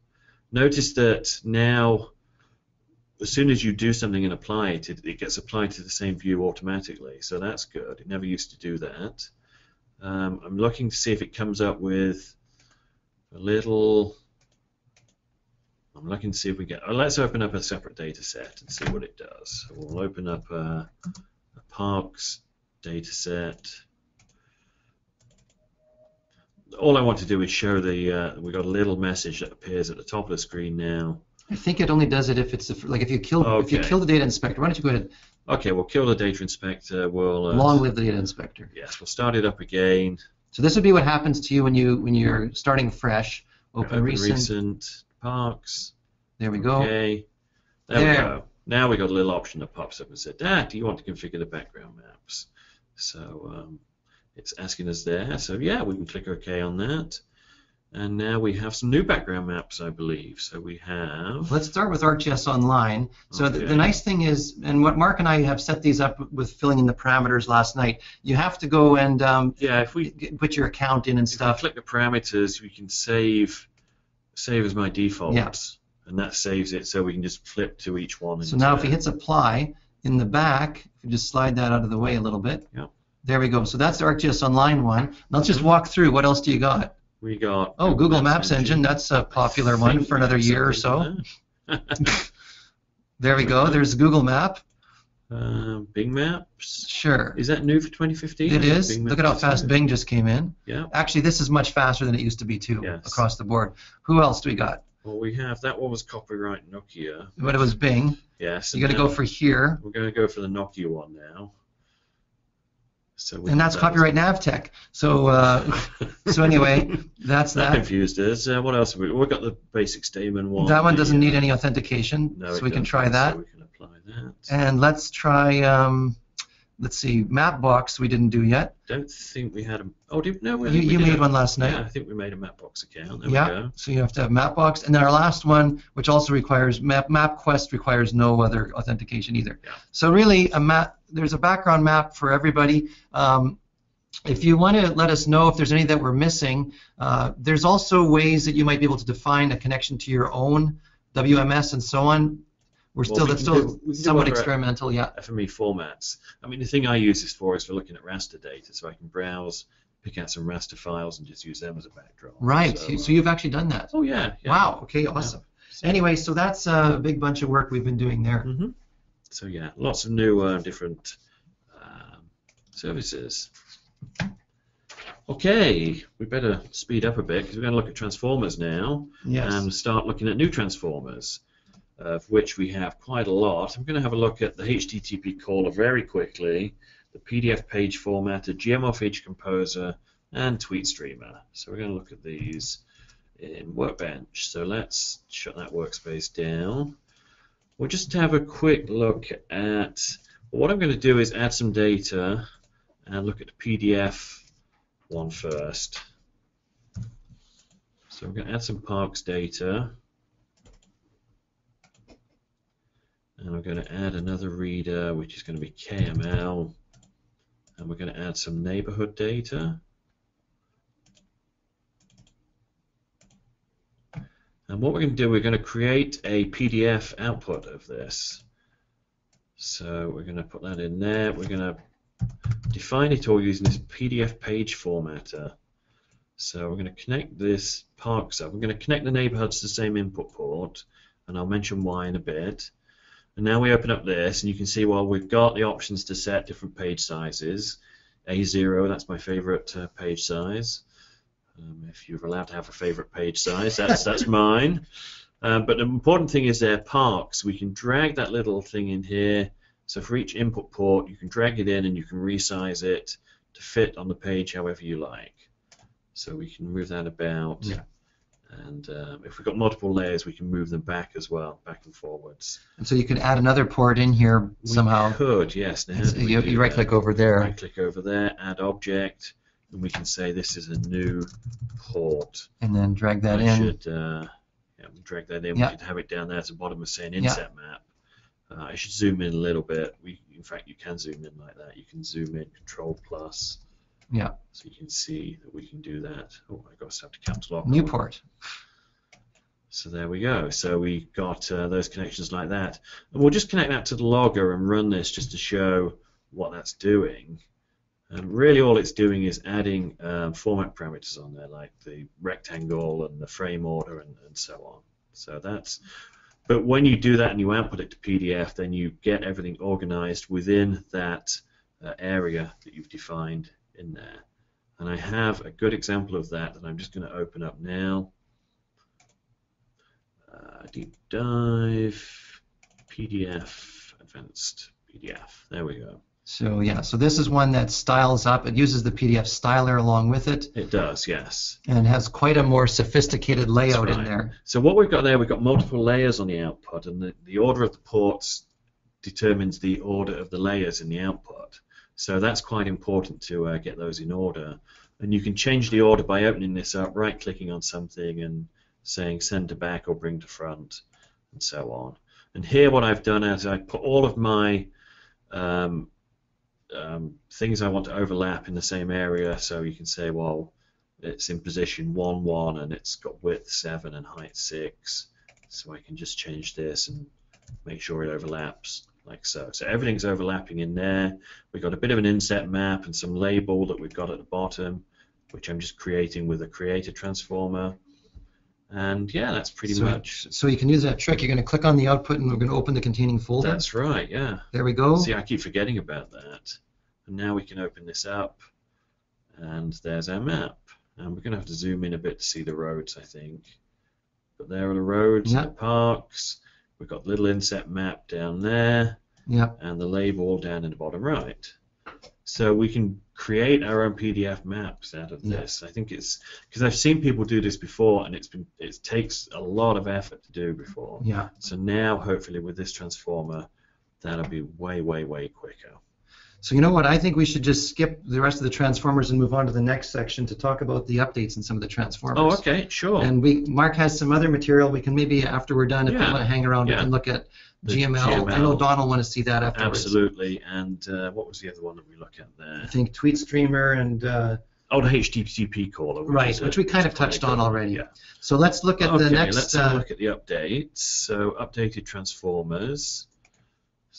Notice that now, as soon as you do something and apply it, it gets applied to the same view automatically. So that's good. It never used to do that. I'm looking to see if it comes up with a little. I'm looking to see if we get. Let's open up a separate data set and see what it does. So we'll open up a parks data set. All I want to do is show we've got a little message that appears at the top of the screen now. I think it only does it if it's like if you kill the data inspector. Why don't you go ahead? Okay, we'll kill the data inspector. We'll long live the data inspector. Yes, we'll start it up again. So this would be what happens to you when you're starting fresh. Open recent parks. There we go. Okay, there we go. Now we got a little option that pops up and said, do you want to configure the background maps? So it's asking us there. So yeah, we can click OK on that. And now we have some new background maps, I believe. So we have. Let's start with ArcGIS Online. So okay. the nice thing is, and what Mark and I have set these up with filling in the parameters last night. You have to go and if we put your account in and stuff. If we click the parameters, we can save as my default. Yeah. And that saves it, so we can just flip to each one. So now if he hits apply in the back, if you just slide that out of the way a little bit. Yeah. There we go. So that's the ArcGIS Online one. Now let's just walk through. What else do you got? We got Google Maps Engine. That's a popular one for another year or so. There we go. There's Google Map. Bing Maps. Sure. Is that new for 2015? It is. Look at how fast Bing just came in. Yeah. Actually, this is much faster than it used to be too. Yes. Across the board. Who else do we got? Well, we have that one was copyright Nokia. But it was Bing. Yes. You got to go for here. We're going to go for the Nokia one now. So and that's copyright Navtech. So so anyway, that's that. That confused us. What else have we? We've got the basic statement one. That one doesn't need any authentication, no, so we can try that. So we can apply that. And let's try. Let's see, Mapbox we didn't do yet. Don't think we had a. Oh, no, you made one last night. Yeah, I think we made a Mapbox account. There we go. So you have to have Mapbox, and then our last one, which also requires MapQuest, requires no other authentication either. Yeah. So really, there's a background map for everybody. If you want to let us know if there's any that we're missing, there's also ways that you might be able to define a connection to your own WMS and so on. That's still somewhat experimental, yeah. FME formats. I mean, the thing I use this for is for looking at raster data, so I can browse, pick out some raster files, and just use them as a backdrop. Right. So you've actually done that. Oh yeah. Wow. Okay. Awesome. Yeah. anyway, so that's a big bunch of work we've been doing there. Mm-hmm. So yeah, lots of new different services. Okay, we better speed up a bit because we're going to look at transformers now. Yes. And start looking at new transformers, of which we have quite a lot. I'm going to have a look at the HTTP caller very quickly, the PDF page formatter, GMOFH composer, and tweet streamer. So we're going to look at these in Workbench. So let's shut that workspace down. We'll just have a quick look at, what I'm going to do is add some data and look at the PDF one first. So I'm going to add some parks data, and I'm going to add another reader, which is going to be KML, and we're going to add some neighborhood data. And what we're going to do, we're going to create a PDF output of this. So we're going to put that in there. We're going to define it all using this PDF page formatter. So we're going to connect this parks up. We're going to connect the neighborhoods to the same input port, and I'll mention why in a bit. And now we open up this, and you can see, well, we've got the options to set different page sizes. A0, that's my favorite page size. If you're allowed to have a favorite page size, that's mine. But the important thing is their parks. We can drag that little thing in here. So for each input port, you can drag it in and you can resize it to fit on the page however you like. So we can move that about. Yeah. And if we've got multiple layers, we can move them back as well, back and forwards. And so you could add another port in here somehow. We could, yes. Now you right-click over there. Right-click over there, add object, and we can say this is a new port. And then drag that in. We drag that in. Yeah. We could have it down there at the bottom of, say, an inset map. I should zoom in a little bit. In fact, you can zoom in like that. You can zoom in, Control+. Yeah. So you can see that we can do that. Oh, I got to have to caps lock. New port. So there we go. So we got those connections like that. And we'll just connect that to the logger and run this just to show what that's doing. And really all it's doing is adding format parameters on there, like the rectangle and the frame order and so on. So that's. But when you do that and you output it to PDF, then you get everything organized within that area that you've defined in there. And I have a good example of that I'm just going to open up now. Deep dive, PDF, advanced PDF. There we go. So yeah, so this is one that styles up. It uses the PDF styler along with it. It does, yes. And has quite a more sophisticated layout in there. So what we've got there, we've got multiple layers on the output, and the order of the ports determines the order of the layers in the output. So that's quite important to get those in order. And you can change the order by opening this up, right-clicking on something and saying send to back or bring to front, and so on. And here what I've done is I put all of my things I want to overlap in the same area, so you can say, well, it's in position 1, 1, and it's got width 7 and height 6. So I can just change this and make sure it overlaps like so. So everything's overlapping in there. We've got a bit of an inset map and some label that we've got at the bottom, which I'm just creating with a creator transformer. And yeah, that's pretty much. So you can use that trick. You're going to click on the output and we're going to open the containing folder. That's right, yeah. There we go. See, I keep forgetting about that. And now we can open this up, and there's our map. And we're going to have to zoom in a bit to see the roads, I think. But there are the roads, the parks. We've got the little inset map down there, and the label down in the bottom right. So we can create our own PDF maps out of this. I think it's because I've seen people do this before, and it takes a lot of effort to do before. Yeah. So now, hopefully, with this transformer, that'll be way, way, way quicker. So you know what? I think we should just skip the rest of the transformers and move on to the next section to talk about the updates in some of the transformers. Oh, okay, sure. And Mark has some other material. We can maybe, after we're done, if you want to hang around, we can look at GML. I know Don will want to see that afterwards. Absolutely. And what was the other one that we look at there? I think Tweet Streamer and... the HTTP caller. Which we kind of touched on already. Yeah. So let's look at the next... let's have a look at the updates. So updated transformers.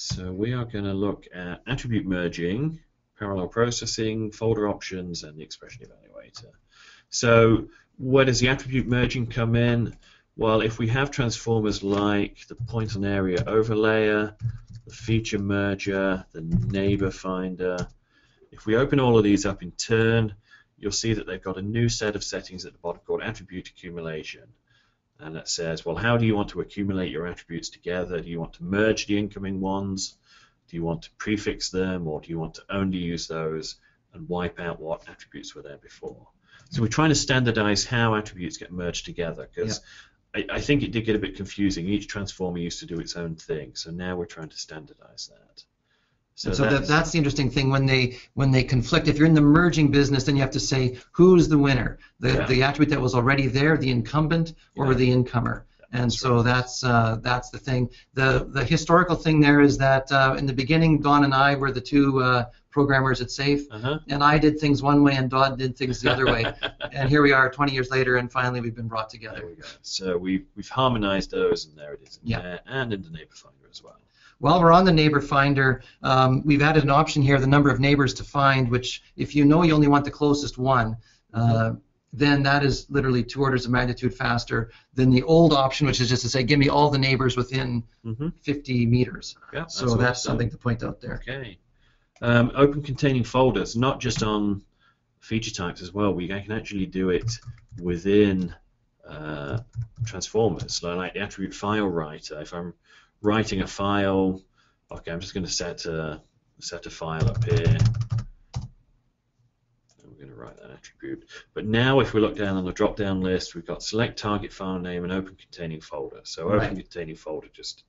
So we are going to look at attribute merging, parallel processing, folder options, and the expression evaluator. So where does the attribute merging come in? Well, if we have transformers like the point and area overlayer, the feature merger, the neighbor finder, if we open all of these up in turn, you'll see that they've got a new set of settings at the bottom called attribute accumulation. And that says, well, how do you want to accumulate your attributes together? Do you want to merge the incoming ones? Do you want to prefix them, or do you want to only use those and wipe out what attributes were there before? So we're trying to standardize how attributes get merged together, because I think it did get a bit confusing. Each transformer used to do its own thing, so now we're trying to standardize that. So that's the interesting thing when they conflict. If you're in the merging business, then you have to say who's the winner, the attribute that was already there, the incumbent, or the incomer. And so that's the thing. The historical thing there is that in the beginning, Don and I were the two programmers at SAFE, and I did things one way and Don did things the other way. And here we are 20 years later, and finally we've been brought together. There we go. So we've harmonized those, and there it is in there, and in the neighbor finder as well. While we're on the neighbor finder, we've added an option here, the number of neighbors to find, which if you know you only want the closest one, then that is literally 2 orders of magnitude faster than the old option, which is just to say, give me all the neighbors within 50 meters. Yeah, so that's something to point out there. Okay. Open containing folders, not just on feature types as well. We can actually do it within transformers. So like the attribute file writer. If I'm writing a file, okay, I'm just going to set a file up here. We're going to write that attribute. But now if we look down on the drop-down list, we've got select target file name and open containing folder. So open containing folder just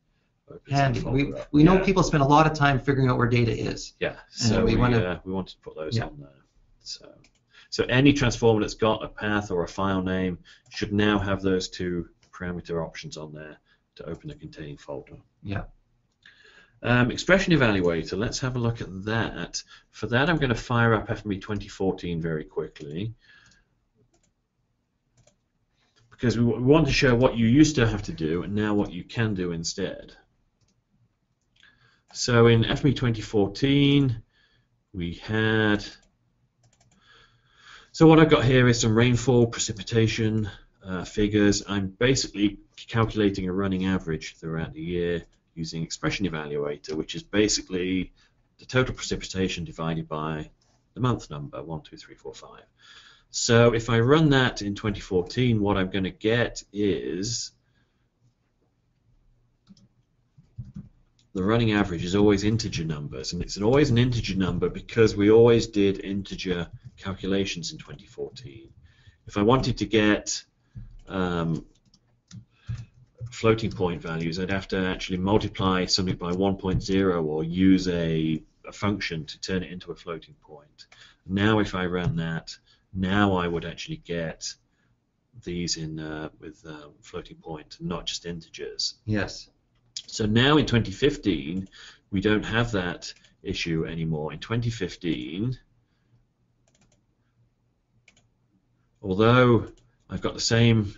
opens handy. that folder up. We know people spend a lot of time figuring out where data is. Yeah, so we wanted to put those on there. So any transformer that's got a path or a file name should now have those 2 parameter options on there to open the containing folder. Yeah. Expression evaluator, let's have a look at that. For that I'm going to fire up FME 2014 very quickly, because we want to show what you used to have to do and now what you can do instead. So in FME 2014 we had, so what I've got here is some rainfall, precipitation figures. I'm basically calculating a running average throughout the year using expression evaluator, which is basically the total precipitation divided by the month number, 1, 2, 3, 4, 5. So if I run that in 2014, what I'm going to get is the running average is always integer numbers, and it's always an integer number because we always did integer calculations in 2014. If I wanted to get floating point values, I'd have to actually multiply something by 1.0 or use a function to turn it into a floating point. Now if I run that, now I would actually get these in with floating point, not just integers. Yes. So now in 2015, we don't have that issue anymore. In 2015, although I've got the same.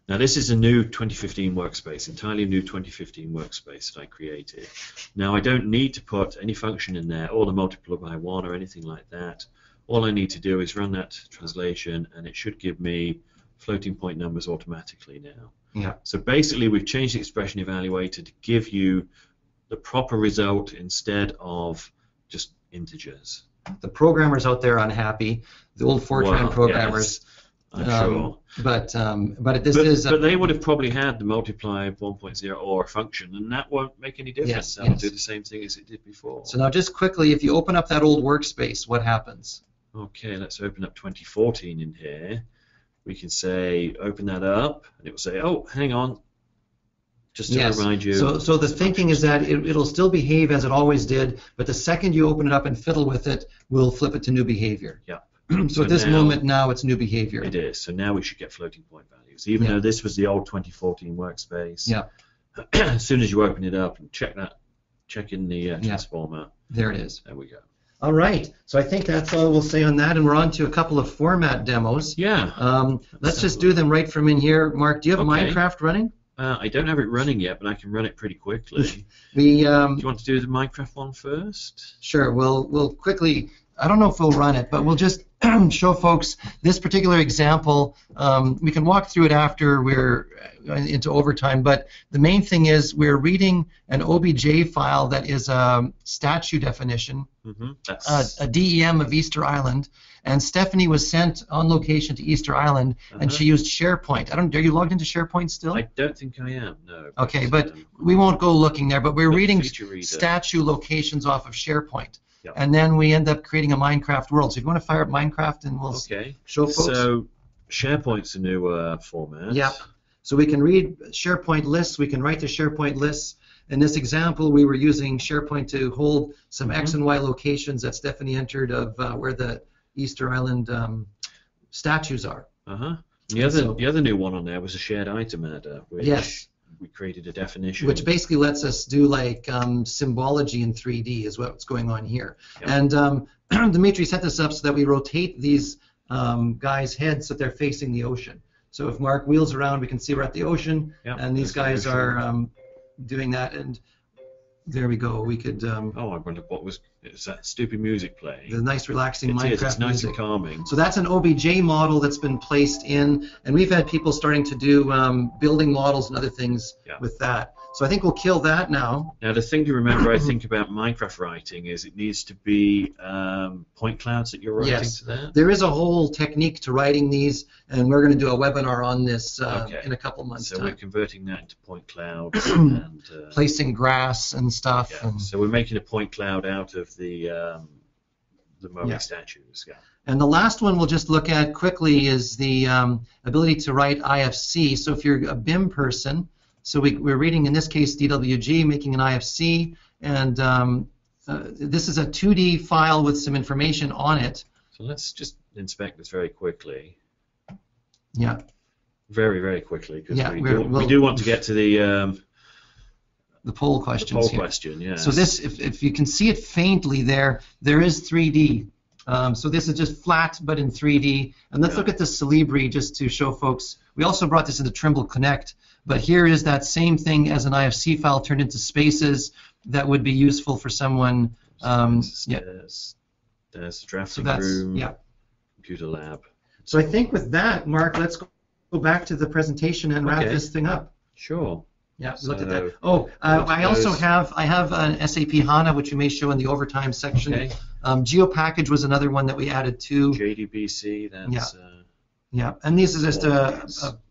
Now this is a new 2015 workspace, entirely new 2015 workspace that I created. Now I don't need to put any function in there or the multiply by 1 or anything like that. All I need to do is run that translation and it should give me floating point numbers automatically now. Yeah. So basically we've changed the expression evaluator to give you the proper result instead of just integers. The programmers out there are unhappy, the old Fortran programmers. Yes. I'm sure. But they would have probably had the multiply 1.0 or a function, and that won't make any difference. Yes, That'll do the same thing as it did before. So now just quickly, if you open up that old workspace, what happens? Okay, let's open up 2014 in here. We can say, open that up, and it will say, oh, hang on, just to remind you. So the thinking is that it'll still behave as it always did, but the second you open it up and fiddle with it, we'll flip it to new behavior. Yeah. So at this moment now it's new behavior. It is. So now we should get floating point values, even though this was the old 2014 workspace. Yeah. As soon as you open it up and check in the transformer. There it is. There we go. All right. So I think that's all we'll say on that, and we're on to a couple of format demos. Yeah. Let's just do them right from in here. Mark, do you have Minecraft running? I don't have it running yet, but I can run it pretty quickly. Do you want to do the Minecraft one first? Sure. We'll quickly I don't know if we'll run it, but we'll just show folks this particular example. We can walk through it after we're into overtime, but the main thing is we're reading an OBJ file that is a statue definition, a DEM of Easter Island, and Stephanie was sent on location to Easter Island, and she used SharePoint. Are you logged into SharePoint still? I don't think I am, no. Okay, but we won't go looking there, but we're reading statue locations off of SharePoint. Yep. And then we end up creating a Minecraft world. So if you want to fire up Minecraft, and we'll show folks. So SharePoint's a new format. Yep. So we can read SharePoint lists. We can write the SharePoint lists. In this example, we were using SharePoint to hold some X and Y locations that Stephanie entered of where the Easter Island statues are. The other new one on there was a shared item editor, which we created a definition. Which basically lets us do like symbology in 3D is what's going on here. Yep. And Dimitri set this up so that we rotate these guys' heads so that they're facing the ocean. So if Mark wheels around, we can see we're at the ocean, and these guys are doing that. And there we go. We could. Oh, I wonder what was. Is that stupid music playing? The nice, relaxing Minecraft music. It's nice and calming. So that's an OBJ model that's been placed in, and we've had people starting to do building models and other things with that. So I think we'll kill that now. Now the thing to remember, I think, about Minecraft writing is it needs to be point clouds that you're writing to that. There is a whole technique to writing these, and we're going to do a webinar on this in a couple months' time. So we're converting that into point clouds and placing grass and stuff. Yeah. So we're making a point cloud out of the Moai statues. Yeah. And the last one we'll just look at quickly is the ability to write IFC. So if you're a BIM person, so we're reading, in this case, DWG, making an IFC, and this is a 2D file with some information on it. So let's just inspect this very quickly. Yeah. Very, very quickly, because we do want to get to the poll questions. The poll question, yeah. So this, if you can see it faintly there is 3D. So this is just flat, but in 3D. And let's look at the Celebri just to show folks. We also brought this into Trimble Connect, but here is that same thing as an IFC file turned into spaces that would be useful for someone. There's the drafting room, computer lab. So I think with that, Mark, let's go back to the presentation and wrap this thing up. Sure. Yeah, we looked at that. Oh, I also have an SAP HANA, which we may show in the overtime section. Okay. GeoPackage was another one that we added to. JDBC, that's... And these is just a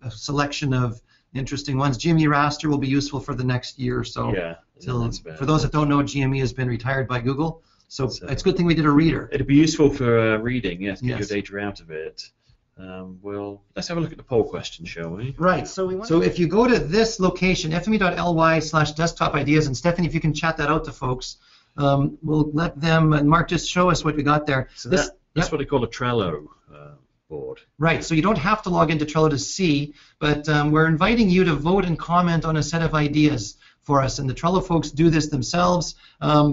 selection of interesting ones. GME Raster will be useful for the next year or so. Yeah, for those that don't know, GME has been retired by Google, so it's a good thing we did a reader. It'd be useful for reading, to get your data out of it. Let's have a look at the poll question, shall we? Right. So if you go to this location, fme.ly/desktop ideas, and Stephanie, if you can chat that out to folks, we'll let them, and Mark, just show us what we got there. So that's what they call a Trello board. Right. So you don't have to log into Trello to see, but we're inviting you to vote and comment on a set of ideas for us, and the Trello folks do this themselves.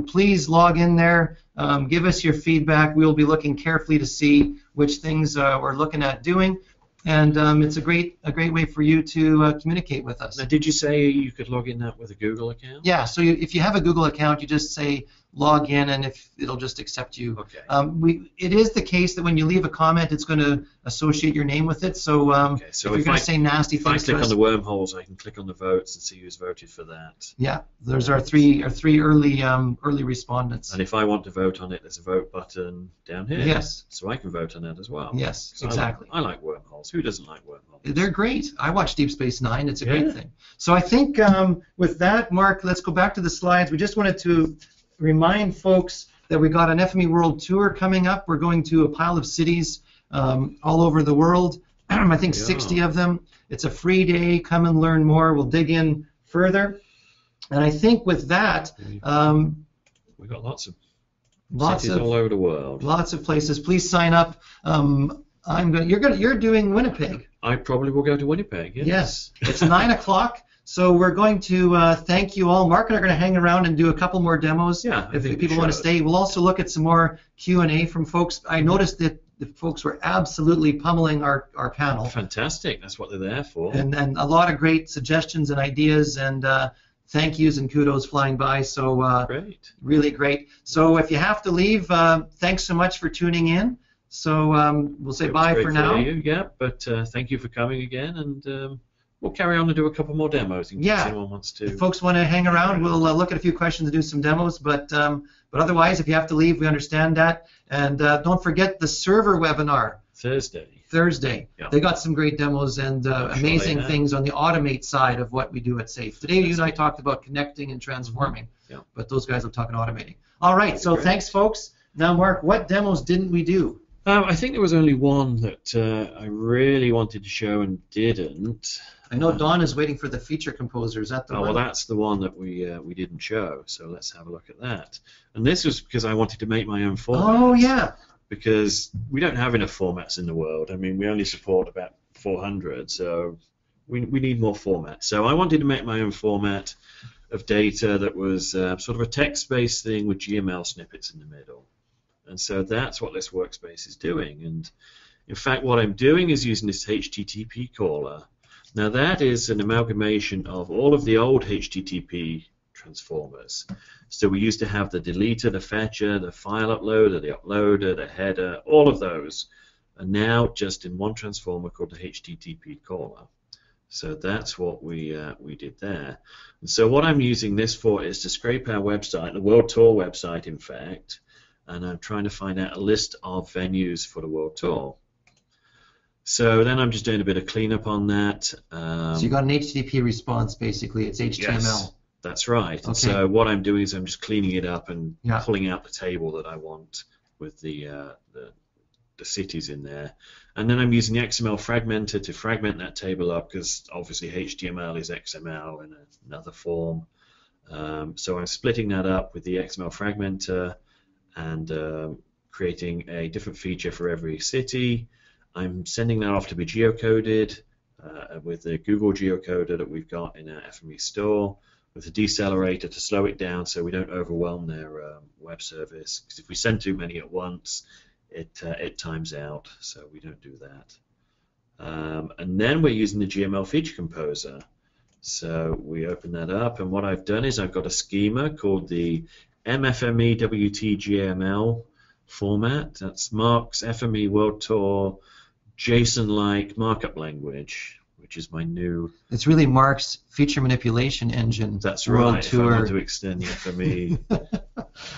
Please log in there, give us your feedback. We'll be looking carefully to see which things we're looking at doing, and it's a great way for you to communicate with us. Now, did you say you could log in that with a Google account? Yeah. So if you have a Google account, you just say log in, and it'll just accept you. Okay. It is the case that when you leave a comment, it's going to associate your name with it. So, if you're going to say nasty things, if I click on the wormholes, I can click on the votes and see who's voted for that. Yeah, those are three early respondents. And if I want to vote on it, there's a vote button down here. Yes. So I can vote on that as well. Yes, exactly. I like wormholes. Who doesn't like wormholes? They're great. I watch Deep Space Nine. It's a great thing. So I think with that, Mark, let's go back to the slides. We just wanted to remind folks that we got an FME World Tour coming up. We're going to a pile of cities all over the world. I think 60 of them. It's a free day. Come and learn more. We'll dig in further. And I think with that, we've got lots of cities all over the world. Lots of places. Please sign up. You're doing Winnipeg. I probably will go to Winnipeg. Yes. It's 9 o'clock. So we're going to thank you all. Mark and I are going to hang around and do a couple more demos if people want to stay. We'll also look at some more Q&A from folks. I noticed that the folks were absolutely pummeling our panel. Fantastic. That's what they're there for. And a lot of great suggestions and ideas. And thank yous and kudos flying by. So Great. really great. So if you have to leave, thanks so much for tuning in. So we'll say bye for now. Yeah, but thank you for coming again, and we'll carry on and do a couple more demos in case anyone wants to. If folks want to hang around, we'll look at a few questions and do some demos. But otherwise, if you have to leave, we understand that. And don't forget the server webinar. Thursday. Yeah. They got some great demos and amazing things on the automate side of what we do at SAFE. Today, you and I talked about connecting and transforming, but those guys will talk about automating. All right, so thanks, folks. Now, Mark, what demos didn't we do? I think there was only one that I really wanted to show and didn't. I know Don is waiting for the feature composer. Is that the one? Well, that's the one that we didn't show. So let's have a look at that. And this was because I wanted to make my own format. Oh, yeah. Because we don't have enough formats in the world. I mean, we only support about 400, so we need more formats. So I wanted to make my own format of data that was sort of a text-based thing with GML snippets in the middle. And so that's what this workspace is doing. And in fact, what I'm doing is using this HTTP caller. Now that is an amalgamation of all of the old HTTP transformers. So we used to have the deleter, the fetcher, the file uploader, the uploader, the header, all of those are now just in one transformer called the HTTP caller. So that's what we did there. And so what I'm using this for is to scrape our website, the World Tour website, in fact, and I'm trying to find out a list of venues for the World Tour. So then I'm just doing a bit of cleanup on that. So you got an HTTP response, basically. It's HTML. Yes, that's right. Okay. And so what I'm doing is I'm just cleaning it up and pulling out the table that I want with the cities in there. And then I'm using the XML fragmenter to fragment that table up, because obviously HTML is XML in another form. So I'm splitting that up with the XML fragmenter and creating a different feature for every city. I'm sending that off to be geocoded with the Google geocoder that we've got in our FME store, with a decelerator to slow it down so we don't overwhelm their web service. Because if we send too many at once, it times out, so we don't do that. And then we're using the GML feature composer. So we open that up, and what I've done is I've got a schema called the MFME WTGML format. That's Mark's FME World Tour JSON-like markup language, which is my new... It's really Mark's feature manipulation engine. That's right, if I want to extend the FME.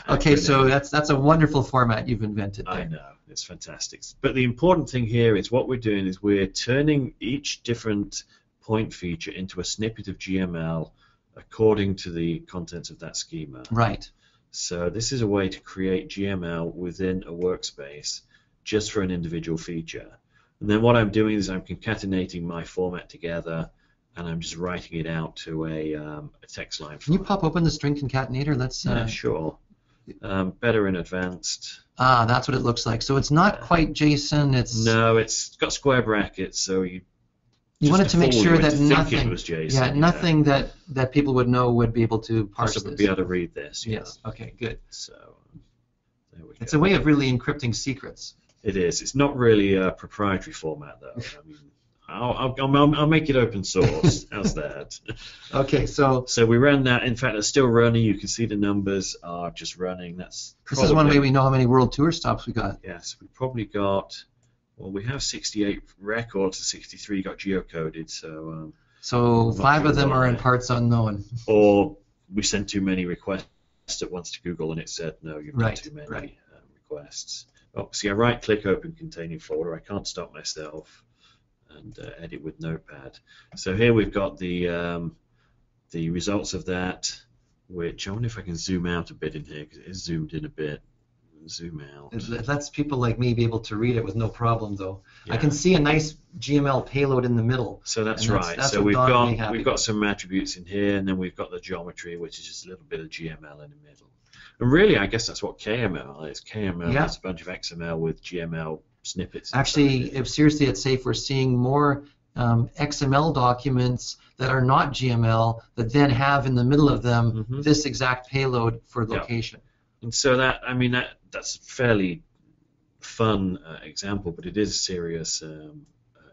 Okay, so that's a wonderful format you've invented there. I know, it's fantastic. But the important thing here is what we're doing is we're turning each different point feature into a snippet of GML according to the contents of that schema. Right. So this is a way to create GML within a workspace just for an individual feature. And then what I'm doing is I'm concatenating my format together, and I'm just writing it out to a text line. Can you pop open the string concatenator? Let's. Yeah, sure. Better in advanced. Ah, that's what it looks like. So it's not quite JSON. It's. No, it's got square brackets, so you wanted to make sure that nothing. It was JSON, nothing that people would know would be able to parse this. Be able to read this. Yes. Okay. Good. So there we go. It's a way of really encrypting secrets. It is. It's not really a proprietary format, though. I mean, I'll make it open source. How's that? Okay, so we ran that. In fact, it's still running. You can see the numbers are just running. This is one way we know how many World Tour stops we got. Yes, we probably got. Well, we have 68 records. 63 got geocoded. So 5 of them are in parts unknown. Or we sent too many requests at once to Google, and it said no, you've got too many requests. Oh, see, I right-click Open Containing Folder. I can't stop myself and edit with Notepad. So here we've got the results of that, which I wonder if I can zoom out a bit in here, because it is zoomed in a bit. Zoom out. It lets people like me be able to read it with no problem, though. Yeah. I can see a nice GML payload in the middle. So that's right. So we've got some attributes in here, and then we've got the geometry, which is just a little bit of GML in the middle. And really, I guess that's what KML is. KML is a bunch of XML with GML snippets. Actually, seriously, at SAFE, we're seeing more XML documents that are not GML that then have in the middle of them this exact payload for location. And so that's a fairly fun example, but it is a serious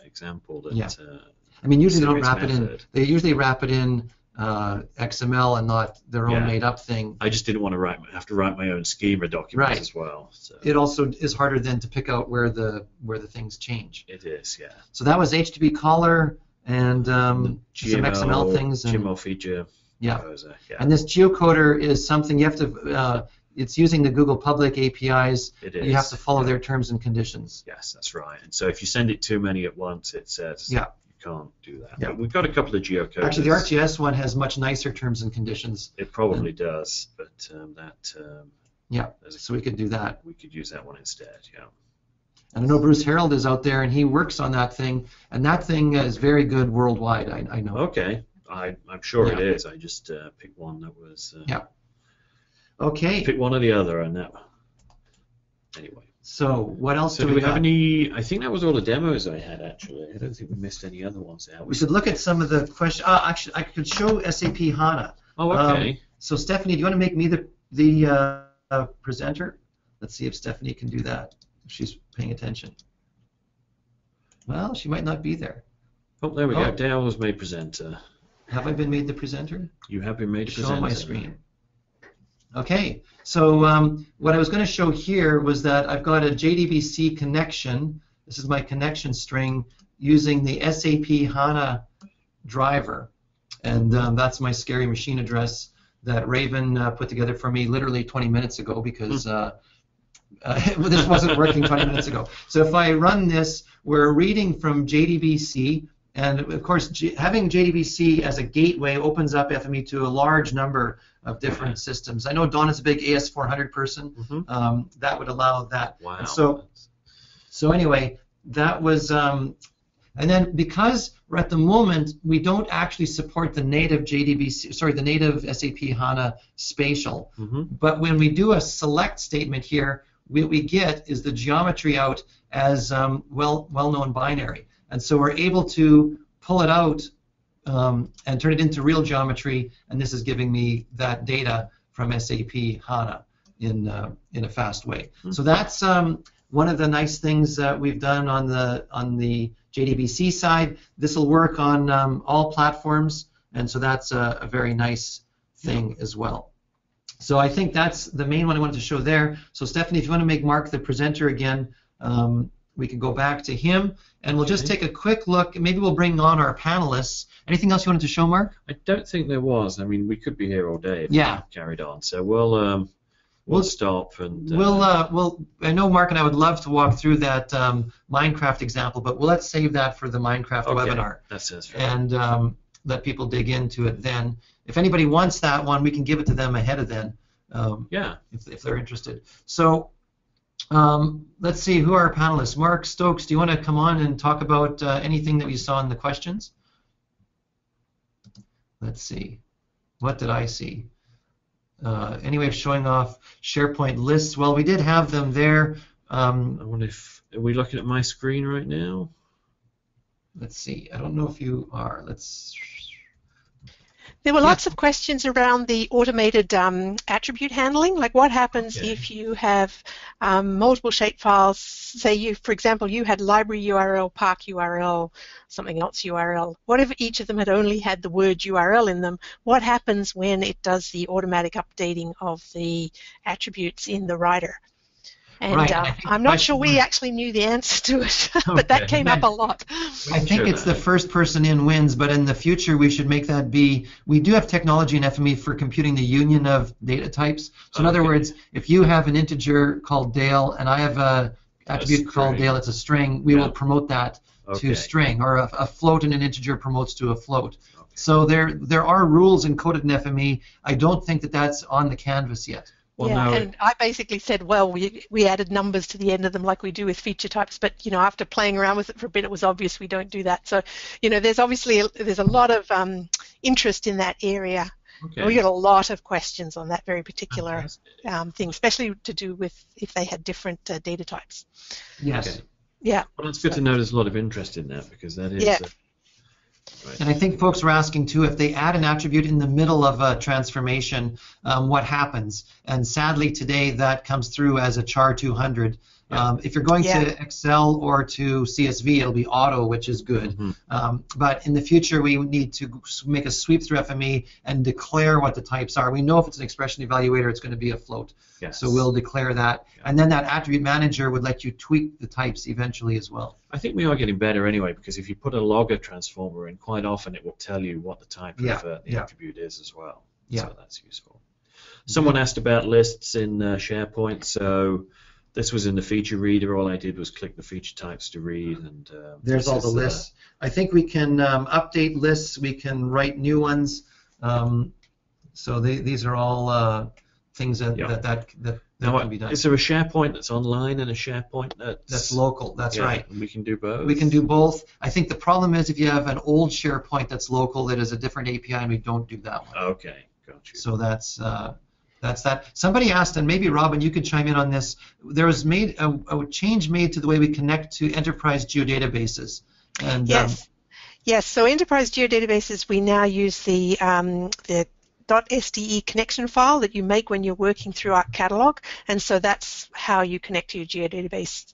example. That, I mean, usually they don't wrap it in. They usually wrap it in XML and not their own made-up thing. I just didn't want to have to write my own schema documents as well. So. It also is harder then to pick out where the things change. It is, yeah. So that was HTTP caller and some XML things. And, GML feature. Composer, And this geocoder is something you have to. It's using the Google public APIs. It is. You have to follow their terms and conditions. Yes, that's right. And so if you send it too many at once, it says you can't do that. But we've got a couple of geocoders. Actually, the ArcGIS one has much nicer terms and conditions. It probably does, but so we could do that. We could use that one instead, And I know Bruce Harold is out there, and he works on that thing, and that thing is very good worldwide, I know. Okay. I'm sure it is. I just picked one that was... Okay. Pick one or the other, and that... Anyway. So what else do we have any... I think that was all the demos I had, actually. I don't think we missed any other ones out. We should look at some of the questions. Actually, I could show SAP HANA. Oh, okay. So Stephanie, do you want to make me the presenter? Let's see if Stephanie can do that, if she's paying attention. Well, she might not be there. Oh, there we go. Dale was made presenter. Have I been made the presenter? You have been made a presenter. Show my screen. Okay, so what I was going to show here was that I've got a JDBC connection. This is my connection string using the SAP HANA driver. And that's my scary machine address that Raven put together for me literally 20 minutes ago because this wasn't working 20 minutes ago. So if I run this, we're reading from JDBC. And of course, having JDBC as a gateway opens up FME to a large number of different systems. I know Don is a big AS400 person. That would allow that. Wow. And so anyway, that was, and then because at the moment we don't actually support the native the native SAP HANA spatial. But when we do a select statement here, what we get is the geometry out as well-known binary. And so we're able to pull it out and turn it into real geometry, and this is giving me that data from SAP HANA in a fast way. So that's one of the nice things that we've done on the JDBC side. This will work on all platforms, and so that's a very nice thing as well. So I think that's the main one I wanted to show there. So Stephanie, if you want to make Mark the presenter again, we can go back to him, and we'll just take a quick look. Maybe we'll bring on our panelists. Anything else you wanted to show, Mark? I don't think there was. I mean, we could be here all day if we carried on. So we'll stop and. I know Mark and I would love to walk through that Minecraft example, but let's save that for the Minecraft webinar. That sounds fair. And let people dig into it then. If anybody wants that one, we can give it to them ahead of then. If they're interested. So. Let's see, who are our panelists? Mark Stokes, do you want to come on and talk about anything that we saw in the questions? Let's see. What did I see? Any way of showing off SharePoint lists? Well, we did have them there. I wonder if... Are we looking at my screen right now? Let's see. I don't know if you are. There were lots of questions around the automated attribute handling, like what happens if you have multiple shapefiles. Say, for example, you had library URL, park URL, something else URL. What if each of them had only had the word URL in them? What happens when it does the automatic updating of the attributes in the writer? And I'm not sure we actually knew the answer to it, but that came up a lot. I think it's the first person in wins, but in the future we should make that be, we do have technology in FME for computing the union of data types. So in other words, if you have an integer called Dale and I have an attribute called Dale, it's a string, we will promote that to string, or a float and an integer promotes to a float. So there are rules encoded in FME. I don't think that that's on the canvas yet. And I basically said, well, we added numbers to the end of them like we do with feature types, but after playing around with it for a bit, it was obvious we don't do that. So there's a lot of interest in that area. We got a lot of questions on that very particular thing, especially to do with if they had different data types. Yes. Yeah. Well, it's good to know there's a lot of interest in that, because that is. And I think folks were asking too, if they add an attribute in the middle of a transformation, what happens? And sadly today that comes through as a char 200. If you're going to Excel or to CSV, it'll be auto, which is good. But in the future, we need to make a sweep through FME and declare what the types are. We know if it's an expression evaluator, it's going to be a float. So we'll declare that. And then that attribute manager would let you tweak the types eventually as well. I think we are getting better anyway, because if you put a logger transformer in, quite often it will tell you what the type of the attribute is as well. So that's useful. Someone asked about lists in SharePoint. So this was in the feature reader. All I did was click the feature types to read, and there's all the lists. I think we can update lists. We can write new ones. So these are all things that can be done. Is there a SharePoint that's online and a SharePoint that's local? That's right. And we can do both. We can do both. I think the problem is if you have an old SharePoint that's local, that is a different API, and we don't do that one. Okay, got you. So that's that. Somebody asked, and maybe Robin, you could chime in on this. There was made a change made to the way we connect to enterprise geodatabases. And, yes. So enterprise geodatabases, we now use the .sde connection file that you make when you're working through Arc Catalog, and so that's how you connect to your geodatabase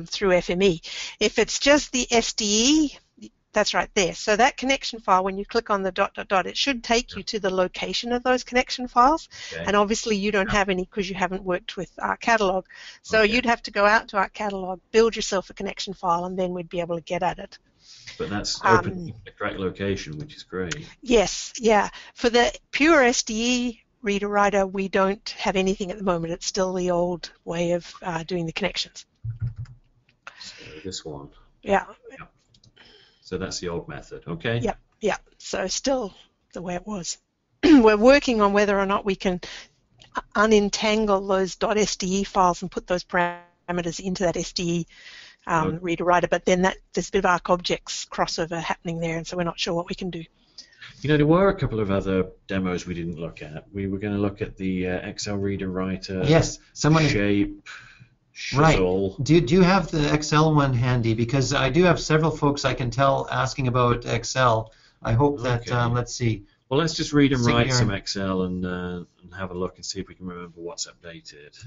through FME. If it's just the SDE, that's right there. So that connection file, when you click on the ... it should take you to the location of those connection files. And obviously you don't have any because you haven't worked with Arc Catalog. So you'd have to go out to Arc Catalog, build yourself a connection file, and then we'd be able to get at it. But that's open the correct location, which is great. Yes, yeah. For the pure SDE reader writer, we don't have anything at the moment. It's still the old way of doing the connections. So this one. Yeah. So that's the old method, okay? Yeah. So still the way it was. We're working on whether or not we can unentangle those .sde files and put those parameters into that SDE reader writer, but then there's a bit of Arc objects crossover happening there, and so we're not sure what we can do. You know, there were a couple of other demos we didn't look at. We were going to look at the Excel reader writer. Yes, shape. Shizzle. Right. Do you have the Excel one handy? Because I do have several folks I can tell asking about Excel. I hope that let's see. Well, let's just read and write some Excel and have a look and see if we can remember what's updated.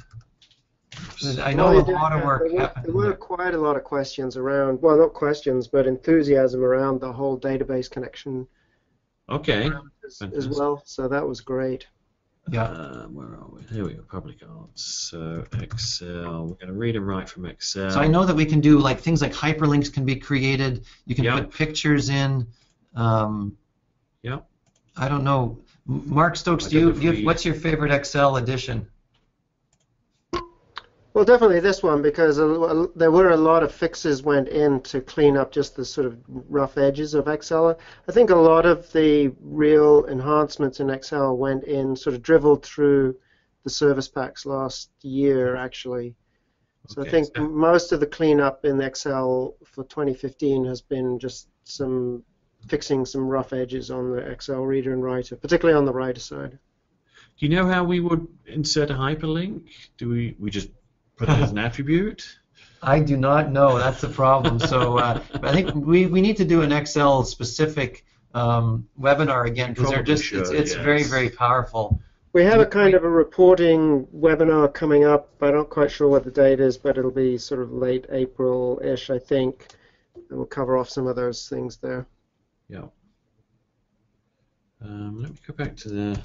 I know a lot of work happened. There were quite a lot of questions around, well, not questions, but enthusiasm around the whole database connection. Okay. As well, so that was great. Yeah. Where are we? Here we go, public arts. So Excel, we're going to read and write from Excel. So I know that we can do things like hyperlinks can be created. You can put pictures in. I don't know. Mark Stokes, what's your favorite Excel edition? Well, definitely this one, because there were a lot of fixes went in to clean up just the sort of rough edges of Excel. I think a lot of the real enhancements in Excel went in, sort of dribbled through the service packs last year, actually. So I think most of the cleanup in Excel for 2015 has been just fixing some rough edges on the Excel reader and writer, particularly on the writer side. Do you know how we would insert a hyperlink? Do we just put it as an attribute? I do not know. That's the problem. So I think we need to do an Excel specific webinar again, because it's very, very powerful. We have a kind of a reporting webinar coming up. I'm not quite sure what the date is, but it'll be sort of late April-ish, I think, and we'll cover off some of those things there. Yeah. Let me go back to the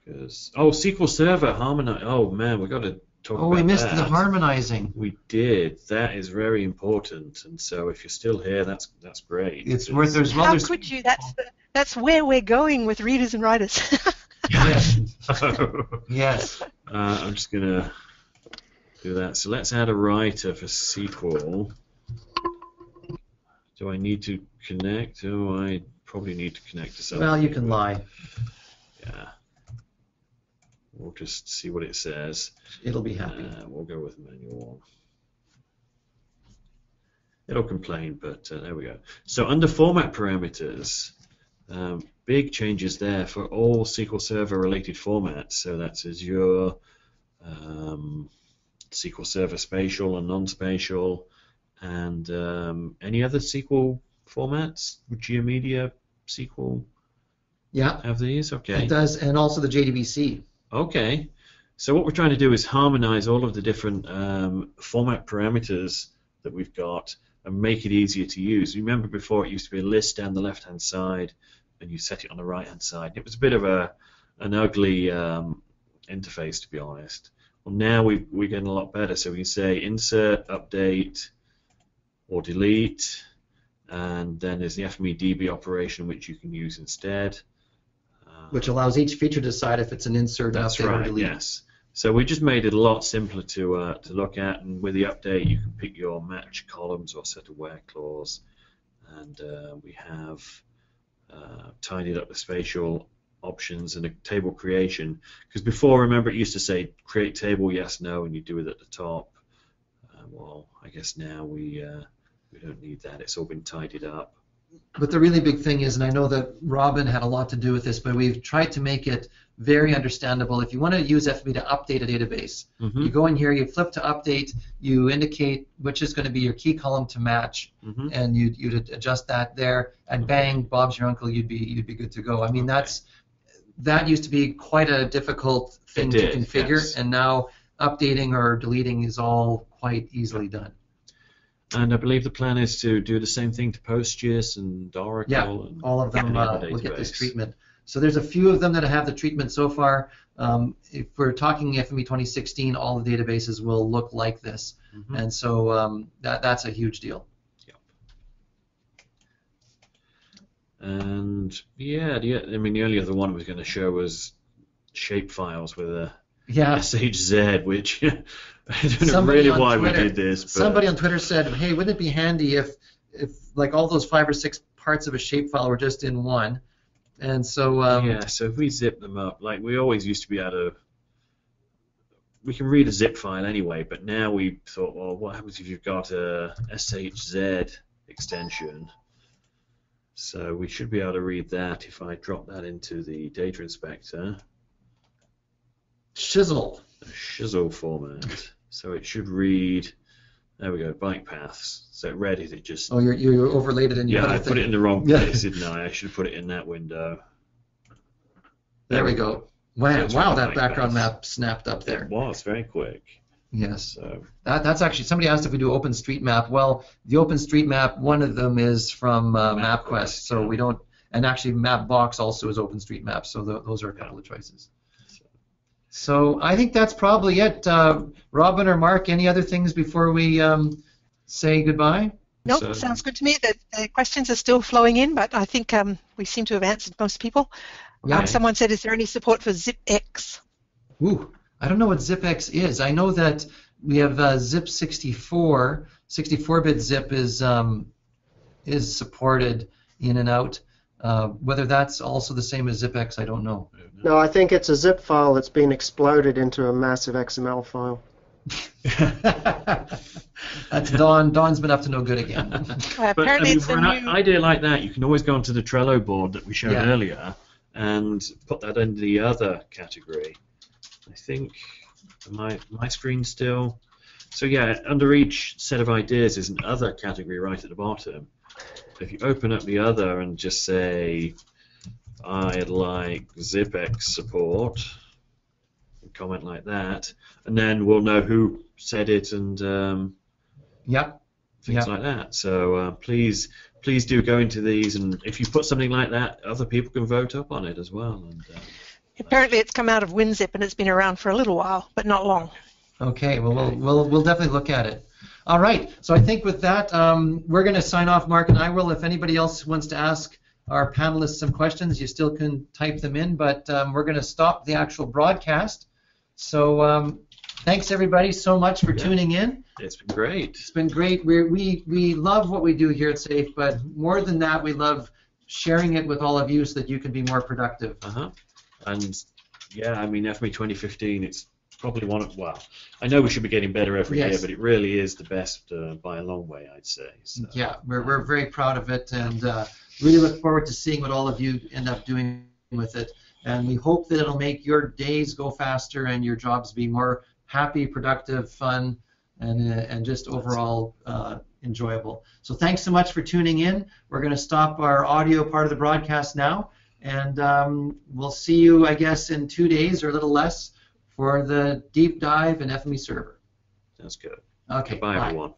SQL Server harmonize. Oh man, we got to talk about that. We missed the harmonizing. We did. That is very important. And so if you're still here, that's great. It's worth as well. How could you? That's where we're going with readers and writers. Yes. Yes. I'm just gonna do that. So let's add a writer for SQL. Do I need to connect? Oh, I probably need to connect to something. Well, you can lie. Yeah. We'll just see what it says. It'll be happy. We'll go with manual. It'll complain, but there we go. So under format parameters, big changes there for all SQL Server related formats. So that's Azure, SQL Server spatial and non-spatial, and any other SQL formats? GeoMedia SQL have these? Okay. It does, and also the JDBC. Okay. So what we're trying to do is harmonize all of the different format parameters that we've got and make it easier to use. Remember before it used to be a list down the left-hand side and you set it on the right-hand side. It was a bit of an ugly interface, to be honest. Well, now we're getting a lot better. So we can say insert, update, or delete, and then there's the FME DB operation which you can use instead. Which allows each feature to decide if it's an insert, That's update, right, or delete. yes. So we just made it a lot simpler to look at, and with the update you can pick your match columns or set a where clause, and we have tidied up the spatial options and a table creation, because before, remember, it used to say create table, yes, no, and you do it at the top. Well, I guess now we don't need that. It's all been tidied up. But the really big thing is, and I know that Robin had a lot to do with this, but we've tried to make it very understandable. If you want to use FME to update a database, you go in here, you flip to update, you indicate which is going to be your key column to match, and you'd adjust that there, and bang, Bob's your uncle, you'd be good to go. I mean, that used to be quite a difficult thing to configure, yes. And now updating or deleting is all quite easily done. And I believe the plan is to do the same thing to PostGIS and Oracle. Yeah, and all of them will get this database. treatment. So there's a few of them that have the treatment so far. If we're talking FME 2016, all the databases will look like this, and so that's a huge deal. Yep. And yeah, I mean, the only other one I was going to show was shapefiles with a SHZ, which I don't know really why we did this. But somebody on Twitter said, "Hey, wouldn't it be handy if like all those 5 or 6 parts of a shapefile were just in one?" And so yeah, so if we zip them up, like we always used to be able to, we can read a zip file anyway, but now we thought, well, what happens if you've got a SHZ extension? So we should be able to read that if I drop that into the data inspector. Shizzle. A shizzle format. So it should read, there we go, bike paths. So it read it, it just... Oh, you overlaid it in your I put it in the wrong place, didn't I? I should have put it in that window. There we go. Wow, So wow, that background map snapped up there. It was very quick. Yes. So That's actually, somebody asked if we do OpenStreetMap. Well, the OpenStreetMap, one of them is from MapQuest, so we don't, and actually Mapbox also is OpenStreetMap, so those are a couple of choices. So I think that's probably it. Robin or Mark, any other things before we say goodbye? Nope, sounds good to me. The questions are still flowing in, but I think we seem to have answered most people. Yeah. Someone said, is there any support for ZipX? Ooh, I don't know what ZipX is. I know that we have Zip64. 64-bit zip is supported in and out. Whether that's also the same as ZipX, I don't know. No, I think it's a zip file that's been exploded into a massive XML file. That's Dawn. Dawn's been up to no good again. But I mean, for an idea like that, you can always go onto the Trello board that we showed earlier and put that in the other category. I think my screen still. So yeah, under each set of ideas is an other category right at the bottom. So if you open up the other and just say, I'd like ZipX support, and comment like that, and then we'll know who said it and things like that. So please do go into these, and if you put something like that, other people can vote up on it as well. And apparently it's come out of WinZip and it's been around for a little while, but not long. Okay, well, we'll definitely look at it. All right, so I think with that, we're going to sign off, Mark and I will. If anybody else wants to ask our panelists some questions, you still can type them in, but we're going to stop the actual broadcast. So thanks, everybody, so much for tuning in. It's been great. It's been great. We love what we do here at SAFE, but more than that, we love sharing it with all of you so that you can be more productive. And yeah, I mean, FME 2015, it's probably one of, well, I know we should be getting better every year, but it really is the best by a long way, I'd say. So. Yeah, we're very proud of it, and really look forward to seeing what all of you end up doing with it. And we hope that it'll make your days go faster and your jobs be more happy, productive, fun, and just overall enjoyable. So thanks so much for tuning in. We're going to stop our audio part of the broadcast now, and we'll see you, I guess, in 2 days or a little less for for the deep dive in FME Server. Sounds good. Okay, Bye, bye. everyone.